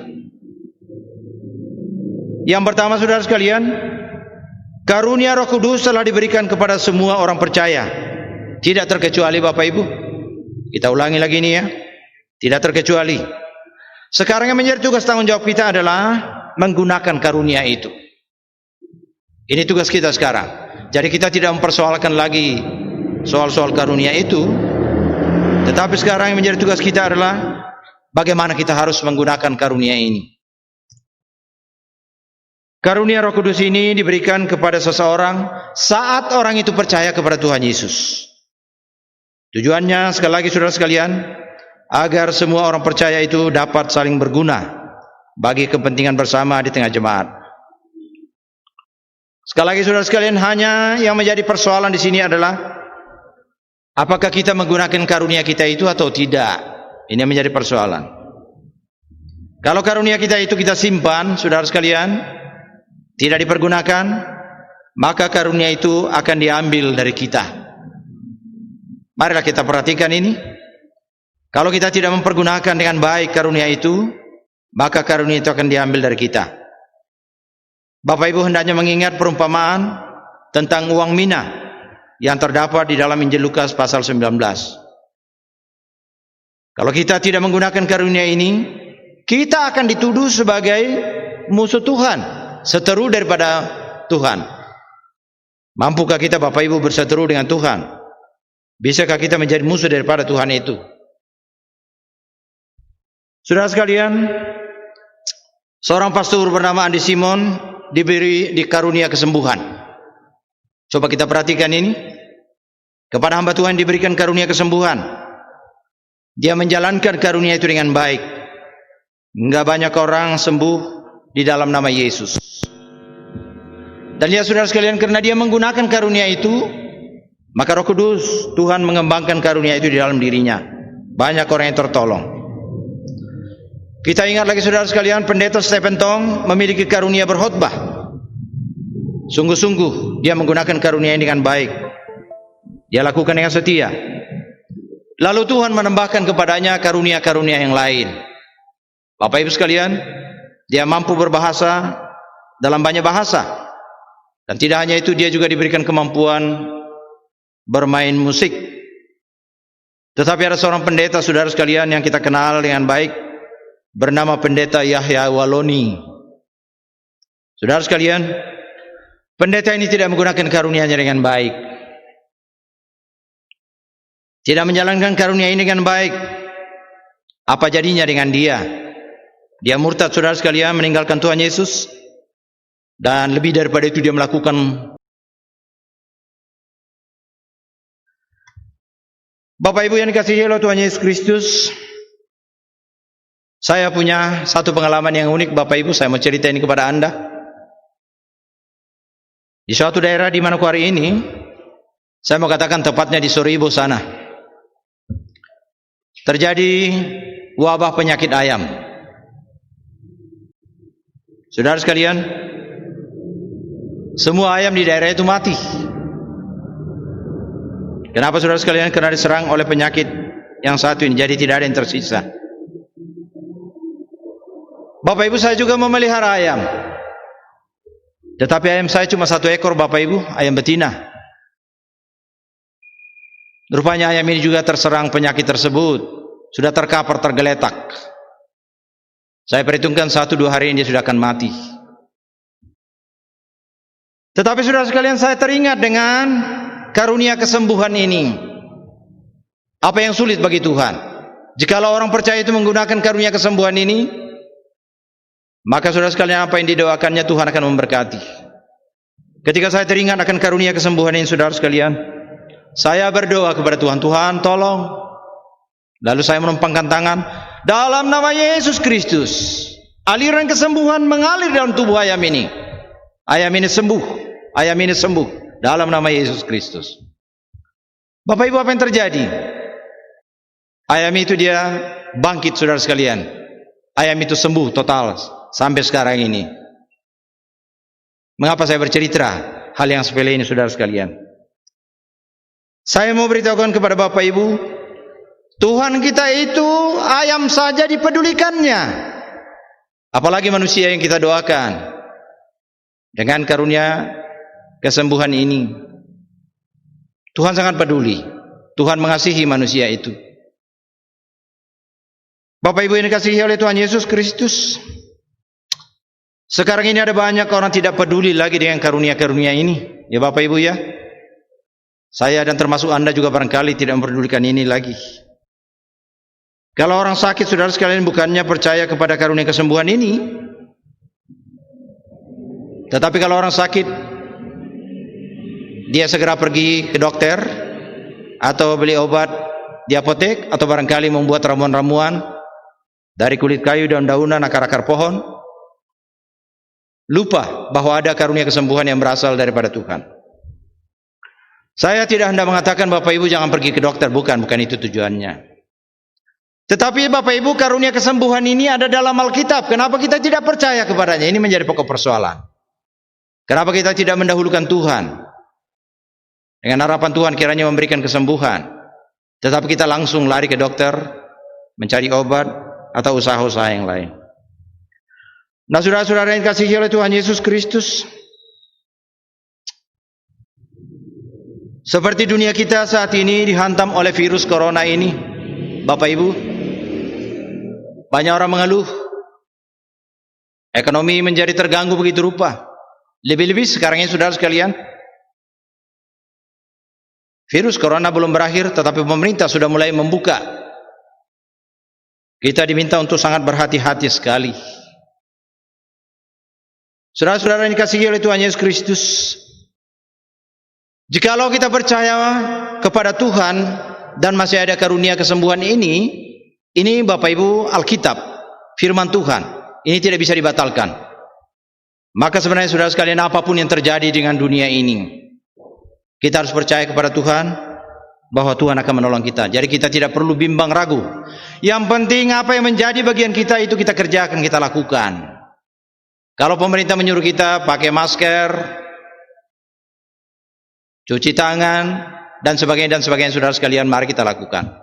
Yang pertama saudara sekalian, karunia Roh Kudus telah diberikan kepada semua orang percaya. Tidak terkecuali Bapak Ibu. Kita ulangi lagi ini ya. Tidak terkecuali. Sekarang yang menjadi tugas tanggung jawab kita adalah menggunakan karunia itu. Ini tugas kita sekarang. Jadi kita tidak mempersoalkan lagi soal-soal karunia itu. Tetapi sekarang yang menjadi tugas kita adalah bagaimana kita harus menggunakan karunia ini. Karunia Roh Kudus ini diberikan kepada seseorang saat orang itu percaya kepada Tuhan Yesus. Tujuannya sekali lagi saudara sekalian, agar semua orang percaya itu dapat saling berguna bagi kepentingan bersama di tengah jemaat. Sekali lagi saudara sekalian, hanya yang menjadi persoalan di sini adalah apakah kita menggunakan karunia kita itu atau tidak? Ini yang menjadi persoalan. Kalau karunia kita itu kita simpan, saudara sekalian, tidak dipergunakan, maka karunia itu akan diambil dari kita. Marilah kita perhatikan ini. Kalau kita tidak mempergunakan dengan baik karunia itu, maka karunia itu akan diambil dari kita. Bapak Ibu hendaknya mengingat perumpamaan tentang uang mina yang terdapat di dalam Injil Lukas pasal 19. Kalau kita tidak menggunakan karunia ini, kita akan dituduh sebagai musuh Tuhan, seteru daripada Tuhan. Mampukah kita Bapak Ibu berseteru dengan Tuhan? Bisakah kita menjadi musuh daripada Tuhan itu? Saudara sekalian, seorang pastor bernama Andi Simon diberi karunia kesembuhan. Coba kita perhatikan ini. Kepada hamba Tuhan diberikan karunia kesembuhan. Dia menjalankan karunia itu dengan baik. Enggak banyak orang sembuh di dalam nama Yesus. Dan lihat saudara sekalian, karena dia menggunakan karunia itu, maka Roh Kudus Tuhan mengembangkan karunia itu di dalam dirinya. Banyak orang yang tertolong. Kita ingat lagi saudara sekalian, pendeta Stephen Tong memiliki karunia berkhotbah. Sungguh-sungguh dia menggunakan karunia ini dengan baik. Dia lakukan dengan setia. Lalu Tuhan menambahkan kepadanya karunia-karunia yang lain. Bapak Ibu sekalian, dia mampu berbahasa dalam banyak bahasa. Dan tidak hanya itu, dia juga diberikan kemampuan bermain musik. Tetapi ada seorang pendeta saudara sekalian yang kita kenal dengan baik, bernama pendeta Yahya Waloni. Saudara sekalian, pendeta ini tidak menggunakan karunia-Nya dengan baik. Tidak menjalankan karunia ini dengan baik. Apa jadinya dengan dia? Dia murtad saudara sekalian, meninggalkan Tuhan Yesus. Dan lebih daripada itu dia melakukan. Bapak Ibu yang dikasihi oleh Tuhan Yesus Kristus, saya punya satu pengalaman yang unik Bapak Ibu. Saya mau cerita ini kepada Anda. Di suatu daerah di Manokwari ini, saya mau katakan tepatnya di Soribo sana, terjadi wabah penyakit ayam. Saudara sekalian, semua ayam di daerah itu mati. Kenapa saudara sekalian? Karena diserang oleh penyakit yang satu ini, jadi tidak ada yang tersisa. Bapak Ibu, saya juga memelihara ayam. Tetapi ayam saya cuma 1 ekor Bapak Ibu, ayam betina. Rupanya ayam ini juga terserang penyakit tersebut. Sudah terkapar, tergeletak. Saya perhitungkan 1-2 hari ini dia sudah akan mati. Tetapi saudara sekalian, saya teringat dengan karunia kesembuhan ini. Apa yang sulit bagi Tuhan? Jikalau orang percaya itu menggunakan karunia kesembuhan ini, maka saudara sekalian, apa yang didoakannya Tuhan akan memberkati. Ketika saya teringat akan karunia kesembuhan ini saudara sekalian, saya berdoa kepada Tuhan, Tuhan tolong. Lalu saya menumpangkan tangan, dalam nama Yesus Kristus, aliran kesembuhan mengalir dalam tubuh ayam ini. Ayam ini sembuh. Ayam ini sembuh dalam nama Yesus Kristus. Bapak Ibu, apa yang terjadi? Ayam itu dia bangkit saudara sekalian. Ayam itu sembuh total sampai sekarang ini. Mengapa saya bercerita hal yang sepele ini saudara sekalian? Saya mau beritahukan kepada Bapak Ibu, Tuhan kita itu ayam saja dipedulikannya, apalagi manusia yang kita doakan. Dengan karunia kesembuhan ini, Tuhan sangat peduli. Tuhan mengasihi manusia itu. Bapak Ibu yang dikasihi oleh Tuhan Yesus Kristus, sekarang ini ada banyak orang tidak peduli lagi dengan karunia-karunia ini. Ya Bapak Ibu ya, saya dan termasuk Anda juga barangkali tidak mempedulikan ini lagi. Kalau orang sakit saudara sekalian bukannya percaya kepada karunia kesembuhan ini, tetapi kalau orang sakit, dia segera pergi ke dokter atau beli obat di apotek, atau barangkali membuat ramuan-ramuan dari kulit kayu, daun-daunan, akar-akar pohon. Lupa bahwa ada karunia kesembuhan yang berasal daripada Tuhan. Saya tidak hendak mengatakan Bapak Ibu jangan pergi ke dokter, bukan itu tujuannya. Tetapi Bapak Ibu, karunia kesembuhan ini ada dalam Alkitab. Kenapa kita tidak percaya kepadanya? Ini menjadi pokok persoalan. Kenapa kita tidak mendahulukan Tuhan? Dengan harapan Tuhan kiranya memberikan kesembuhan. Tetapi kita langsung lari ke dokter, mencari obat, atau usaha-usaha yang lain. Nah, saudara-saudara yang dikasihi oleh Tuhan Yesus Kristus, seperti dunia kita saat ini dihantam oleh virus corona ini, Bapak Ibu, banyak orang mengeluh. Ekonomi menjadi terganggu begitu rupa. Lebih-lebih sekarang ini saudara sekalian, virus corona belum berakhir, tetapi pemerintah sudah mulai membuka. Kita diminta untuk sangat berhati-hati sekali. Saudara-saudara yang dikasihi oleh Tuhan Yesus Kristus, jikalau kita percaya kepada Tuhan dan masih ada karunia kesembuhan ini Bapak Ibu Alkitab, firman Tuhan, ini tidak bisa dibatalkan. Maka sebenarnya saudara sekalian, apapun yang terjadi dengan dunia ini, kita harus percaya kepada Tuhan bahwa Tuhan akan menolong kita. Jadi kita tidak perlu bimbang ragu. Yang penting apa yang menjadi bagian kita itu kita kerjakan, kita lakukan. Kalau pemerintah menyuruh kita pakai masker, cuci tangan, dan sebagainya saudara sekalian, mari kita lakukan.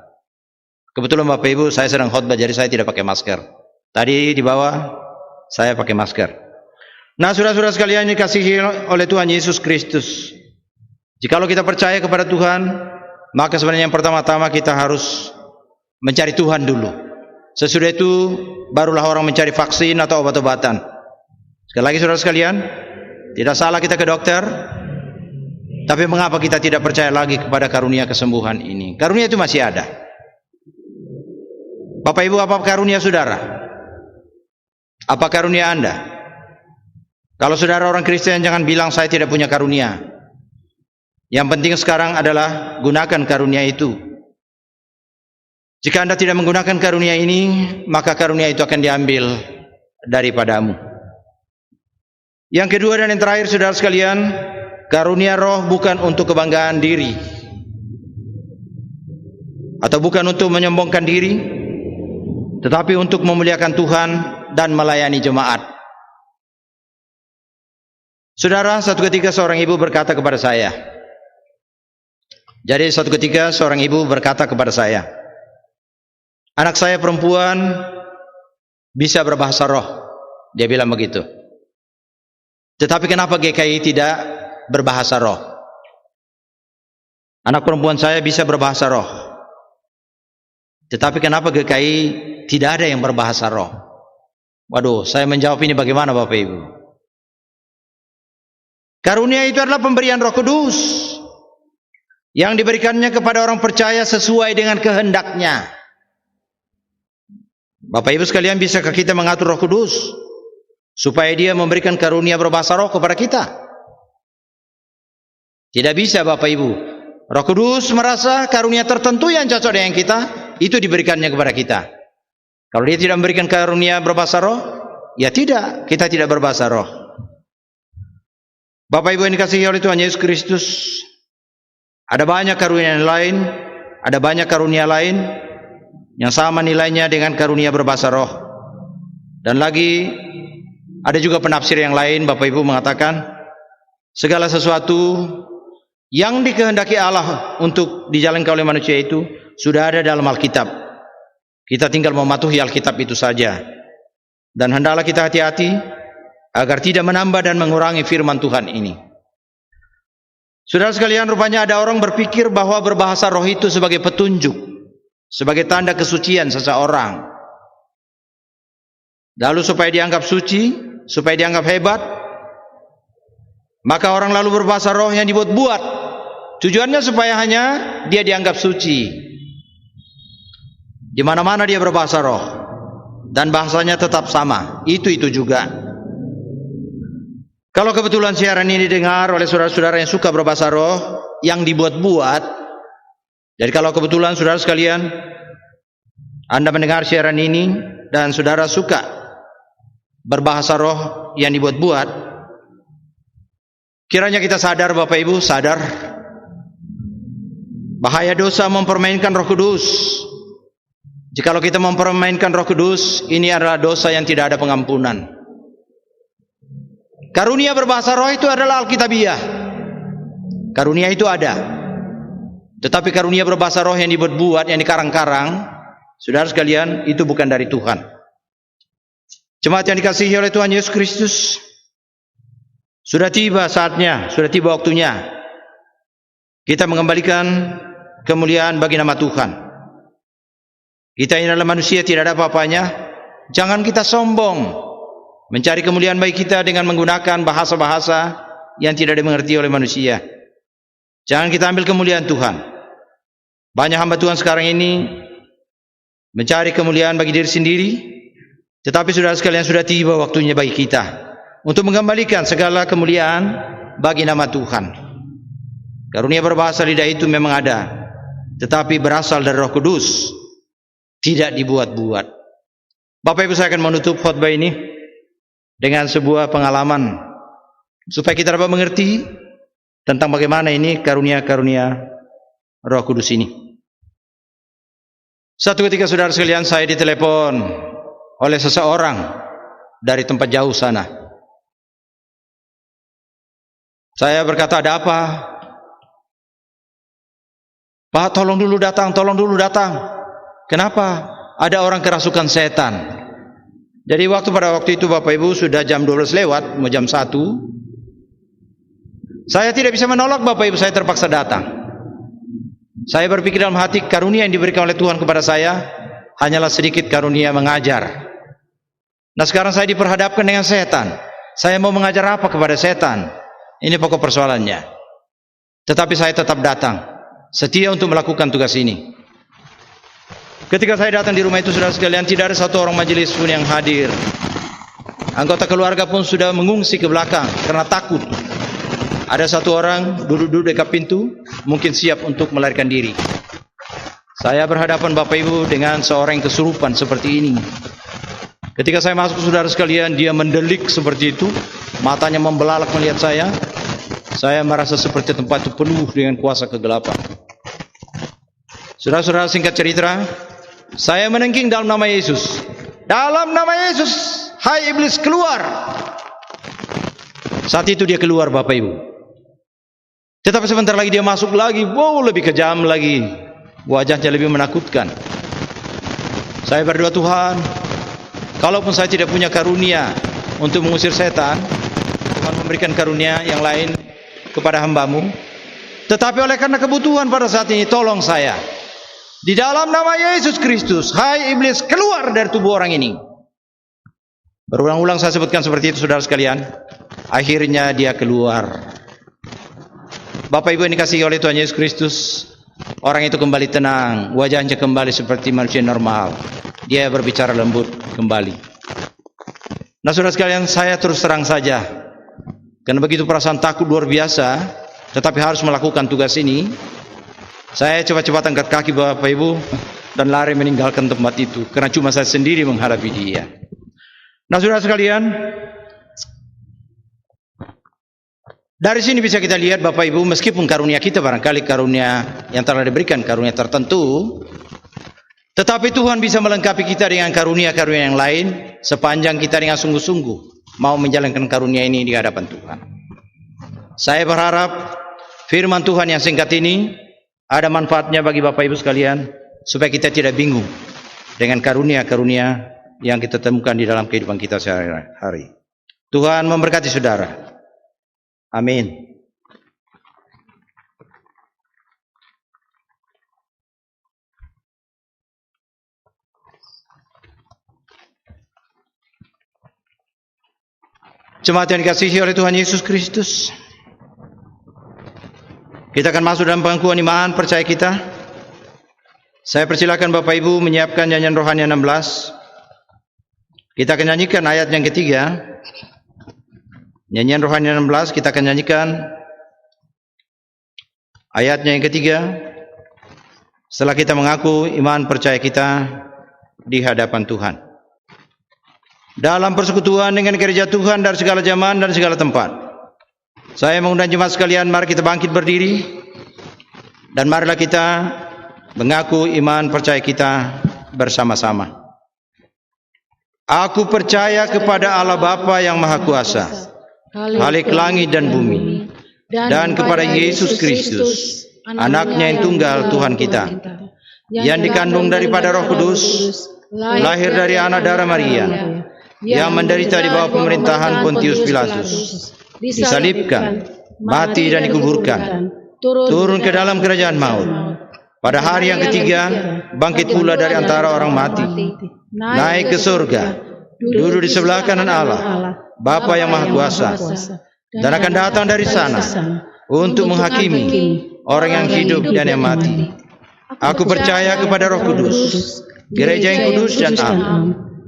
Kebetulan Bapak Ibu, saya sedang khotbah, jadi saya tidak pakai masker. Tadi di bawah saya pakai masker. Nah, saudara-saudara sekalian yang dikasihi oleh Tuhan Yesus Kristus, jikalau kita percaya kepada Tuhan, maka sebenarnya yang pertama-tama kita harus mencari Tuhan dulu. Sesudah itu barulah orang mencari vaksin atau obat-obatan. Sekali lagi saudara sekalian, tidak salah kita ke dokter, tapi mengapa kita tidak percaya lagi kepada karunia kesembuhan ini? Karunia itu masih ada. Bapak Ibu, apa karunia saudara? Apa karunia Anda? Kalau saudara orang Kristen, jangan bilang saya tidak punya karunia. Yang penting sekarang adalah gunakan karunia itu. Jika Anda tidak menggunakan karunia ini, maka karunia itu akan diambil daripadamu. Yang kedua dan yang terakhir saudara sekalian, karunia roh bukan untuk kebanggaan diri, atau bukan untuk menyombongkan diri, tetapi untuk memuliakan Tuhan dan melayani jemaat. Saudara, suatu ketika seorang ibu berkata kepada saya, anak saya perempuan bisa berbahasa roh. Dia bilang begitu. Tetapi kenapa GKI tidak berbahasa roh? Anak perempuan saya bisa berbahasa roh, tetapi kenapa GKI tidak ada yang berbahasa roh? Waduh, saya menjawab ini bagaimana Bapak Ibu? Karunia itu adalah pemberian Roh Kudus yang diberikannya kepada orang percaya sesuai dengan kehendaknya. Bapak Ibu sekalian, bisakah kita mengatur Roh Kudus supaya dia memberikan karunia berbahasa roh kepada kita? Tidak bisa Bapak Ibu. Roh Kudus merasa karunia tertentu yang cocok dengan kita, itu diberikannya kepada kita. Kalau dia tidak memberikan karunia berbahasa roh, ya tidak, kita tidak berbahasa roh. Bapak Ibu yang dikasihi oleh Tuhan Yesus Kristus, ada banyak karunia lain, ada banyak karunia lain yang sama nilainya dengan karunia berbahasa roh. Dan lagi ada juga penafsir yang lain, Bapak Ibu, mengatakan segala sesuatu yang dikehendaki Allah untuk dijalankan oleh manusia itu sudah ada dalam Alkitab. Kita tinggal mematuhi Alkitab itu saja. Dan hendaklah kita hati-hati agar tidak menambah dan mengurangi firman Tuhan ini. Saudara sekalian, rupanya ada orang berpikir bahwa berbahasa roh itu sebagai petunjuk, sebagai tanda kesucian seseorang. Lalu supaya dianggap suci, supaya dianggap hebat, maka orang lalu berbahasa roh yang dibuat-buat. Tujuannya supaya hanya dia dianggap suci. Di mana-mana dia berbahasa roh dan bahasanya tetap sama. Itu juga. Kalau kebetulan siaran ini didengar oleh saudara-saudara yang suka berbahasa roh yang dibuat-buat, jadi kalau kebetulan saudara sekalian Anda mendengar siaran ini dan saudara suka berbahasa roh yang dibuat-buat, kiranya kita sadar Bapak Ibu, sadar bahaya dosa mempermainkan Roh Kudus. Jikalau kita mempermainkan Roh Kudus, ini adalah dosa yang tidak ada pengampunan. Karunia berbahasa roh itu adalah Alkitabiah. Karunia itu ada. Tetapi karunia berbahasa roh yang dibuat-buat, yang dikarang-karang, saudara sekalian, itu bukan dari Tuhan. Jemaat yang dikasihi oleh Tuhan Yesus Kristus, sudah tiba saatnya, sudah tiba waktunya kita mengembalikan kemuliaan bagi nama Tuhan. Kita ini adalah manusia, tidak ada apa-apanya. Jangan kita sombong mencari kemuliaan bagi kita dengan menggunakan bahasa-bahasa yang tidak dimengerti oleh manusia. Jangan kita ambil kemuliaan Tuhan. Banyak hamba Tuhan sekarang ini mencari kemuliaan bagi diri sendiri, tetapi saudara sekalian, sudah tiba waktunya bagi kita untuk mengembalikan segala kemuliaan bagi nama Tuhan. Karunia berbahasa lidah itu memang ada, tetapi berasal dari Roh Kudus, tidak dibuat-buat. Bapak Ibu, saya akan menutup khotbah ini dengan sebuah pengalaman supaya kita dapat mengerti tentang bagaimana ini karunia-karunia Roh Kudus ini. Satu ketika saudara sekalian, saya ditelepon oleh seseorang dari tempat jauh sana. Saya berkata, ada apa? Pak, tolong dulu datang, tolong dulu datang. Kenapa? Ada orang kerasukan setan. Jadi pada waktu itu Bapak Ibu sudah jam 12 lewat, mau jam 1. Saya tidak bisa menolak Bapak Ibu, saya terpaksa datang. Saya berpikir dalam hati, karunia yang diberikan oleh Tuhan kepada saya hanyalah sedikit karunia mengajar. Nah, sekarang saya diperhadapkan dengan setan. Saya mau mengajar apa kepada setan? Ini pokok persoalannya. Tetapi saya tetap datang, setia untuk melakukan tugas ini. Ketika saya datang di rumah itu, saudara sekalian, tidak ada satu orang majelis pun yang hadir. Anggota keluarga pun sudah mengungsi ke belakang karena takut. Ada satu orang duduk-duduk dekat pintu, mungkin siap untuk melarikan diri. Saya berhadapan Bapak Ibu dengan seorang yang kesurupan seperti ini. Ketika saya masuk, saudara sekalian, dia mendelik seperti itu, matanya membelalak melihat saya. Saya merasa seperti tempat itu penuh dengan kuasa kegelapan. Saudara-saudara, singkat cerita, saya menengking dalam nama Yesus. Dalam nama Yesus, hai iblis, keluar. Saat itu dia keluar Bapak Ibu. Tetapi sebentar lagi dia masuk lagi. Wow, lebih kejam lagi. Wajahnya lebih menakutkan. Saya berdoa, Tuhan, kalaupun saya tidak punya karunia untuk mengusir setan, Tuhan memberikan karunia yang lain kepada hamba-Mu. Tetapi oleh karena kebutuhan pada saat ini, tolong saya. Di dalam nama Yesus Kristus, hai iblis, keluar dari tubuh orang ini. Berulang-ulang saya sebutkan seperti itu, saudara sekalian. Akhirnya dia keluar. Bapak Ibu yang dikasihi oleh Tuhan Yesus Kristus, orang itu kembali tenang, wajahnya kembali seperti manusia normal. Dia berbicara lembut kembali. Nah, saudara sekalian, saya terus terang saja, karena begitu perasaan takut luar biasa, tetapi harus melakukan tugas ini. Saya cepat-cepat angkat kaki Bapak Ibu dan lari meninggalkan tempat itu, karena cuma saya sendiri menghadapi dia. Nah, saudara sekalian, dari sini bisa kita lihat Bapak Ibu, meskipun karunia kita barangkali karunia yang telah diberikan, karunia tertentu, tetapi Tuhan bisa melengkapi kita dengan karunia-karunia yang lain sepanjang kita dengan sungguh-sungguh mau menjalankan karunia ini di hadapan Tuhan. Saya berharap firman Tuhan yang singkat ini ada manfaatnya bagi Bapak Ibu sekalian, supaya kita tidak bingung dengan karunia-karunia yang kita temukan di dalam kehidupan kita sehari-hari. Tuhan memberkati saudara. Amin. Jemaat yang dikasihi oleh Tuhan Yesus Kristus, kita akan masuk dalam pengakuan iman percaya kita. Saya persilakan Bapak Ibu menyiapkan nyanyian rohani 16. Kita akan nyanyikan ayat yang ketiga. Nyanyian rohani 16 kita akan nyanyikan ayatnya yang ketiga. Setelah kita mengaku iman percaya kita di hadapan Tuhan. Dalam persekutuan dengan gereja Tuhan dari segala zaman dan segala tempat. Saya mengundang jemaat sekalian, mari kita bangkit berdiri dan marilah kita mengaku iman percaya kita bersama-sama. Aku percaya kepada Allah Bapa yang Maha Kuasa, Khalik langit dan bumi, dan kepada Yesus Kristus, Anaknya yang tunggal Tuhan kita, yang dikandung daripada Roh Kudus, lahir dari anak darah Maria, yang menderita di bawah pemerintahan Pontius Pilatus, disalibkan, mati dan dikuburkan, turun ke dalam kerajaan maut. Pada hari yang ketiga, bangkit pula dari antara orang mati, naik ke surga, duduk di sebelah kanan Allah, Bapa yang Maha Kuasa, dan akan datang dari sana untuk menghakimi orang yang hidup dan yang mati. Aku percaya kepada Roh Kudus, gereja yang kudus dan am,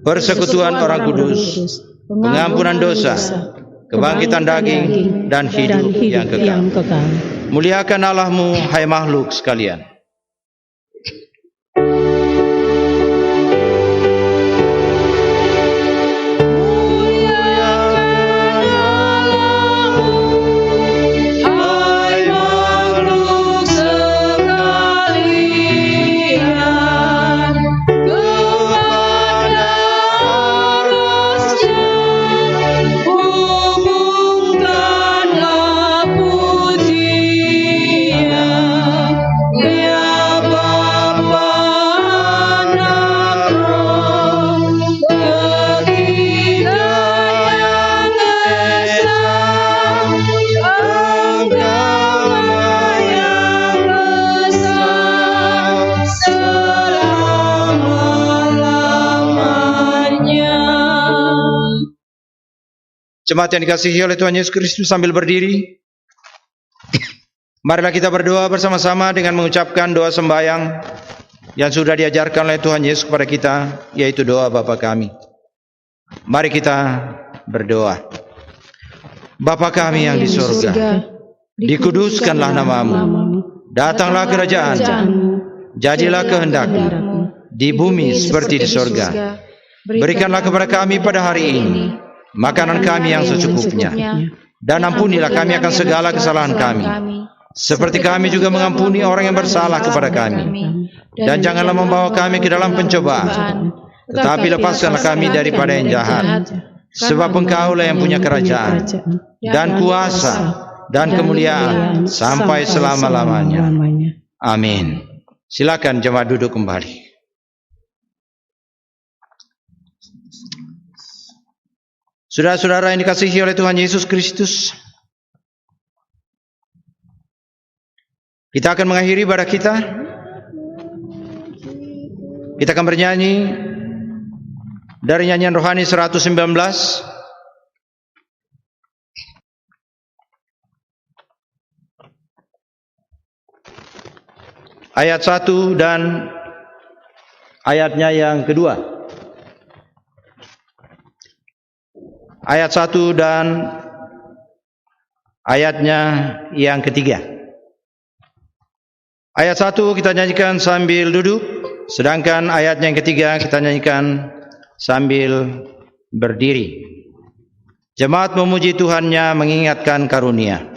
persekutuan orang kudus, pengampunan dosa, kebangkitan daging, dan hidup yang kekal. Muliakan Allahmu, hai makhluk sekalian. Jemaat yang dikasihi oleh Tuhan Yesus Kristus, sambil berdiri, marilah kita berdoa bersama-sama dengan mengucapkan doa sembahyang yang sudah diajarkan oleh Tuhan Yesus kepada kita, yaitu doa Bapa kami. Mari kita berdoa. Bapa kami yang di surga, dikuduskanlah namamu, datanglah kerajaanmu, jadilah kehendak-Mu di bumi seperti di surga. Berikanlah kepada kami pada hari ini makanan kami yang secukupnya, dan ampunilah kami akan segala kesalahan kami, seperti kami juga mengampuni orang yang bersalah kepada kami. Dan janganlah membawa kami ke dalam pencobaan, tetapi lepaskanlah kami daripada yang jahat. Sebab Engkau-lah yang punya kerajaan, dan kuasa, dan kemuliaan sampai selama-lamanya. Amin. Silakan jemaat duduk kembali. Saudara-saudara yang dikasihi oleh Tuhan Yesus Kristus, kita akan mengakhiri ibadah kita. Kita akan bernyanyi dari nyanyian rohani 119. Ayat 1 dan ayatnya yang kedua. Ayat 1 dan ayatnya yang ketiga. Ayat 1 kita nyanyikan sambil duduk, sedangkan ayatnya yang ketiga kita nyanyikan sambil berdiri. Jemaat memuji Tuhannya, mengingatkan karunia.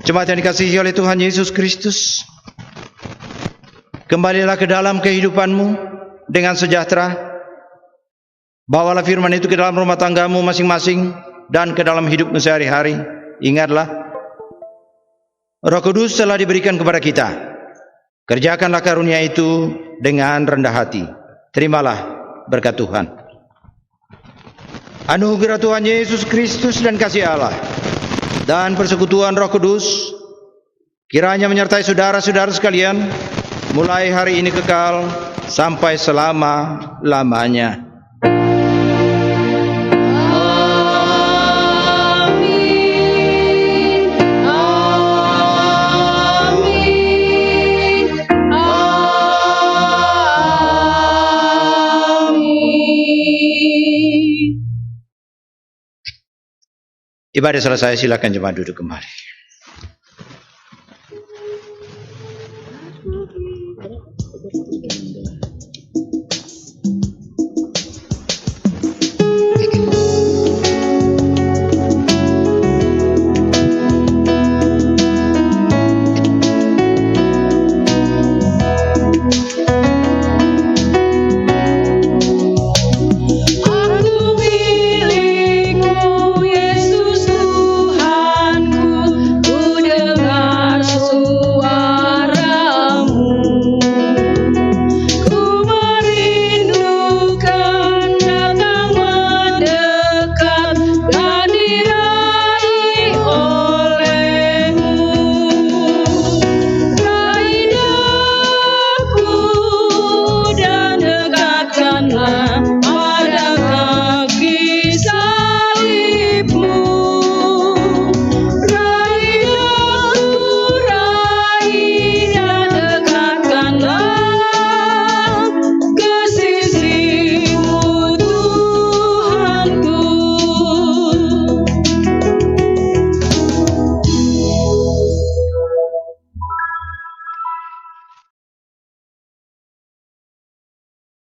Jemaat yang dikasihi oleh Tuhan Yesus Kristus, Kembalilah ke dalam kehidupanmu dengan sejahtera. Bawalah firman itu ke dalam rumah tanggamu masing-masing dan ke dalam hidupmu sehari-hari. Ingatlah, Roh Kudus telah diberikan kepada kita. Kerjakanlah karunia itu dengan rendah hati. Terimalah berkat Tuhan. Anugerah Tuhan Yesus Kristus dan kasih Allah dan persekutuan Roh Kudus kiranya menyertai saudara-saudara sekalian mulai hari ini kekal sampai selama-lamanya. Ibadah selesai, silakan jemaat duduk kembali.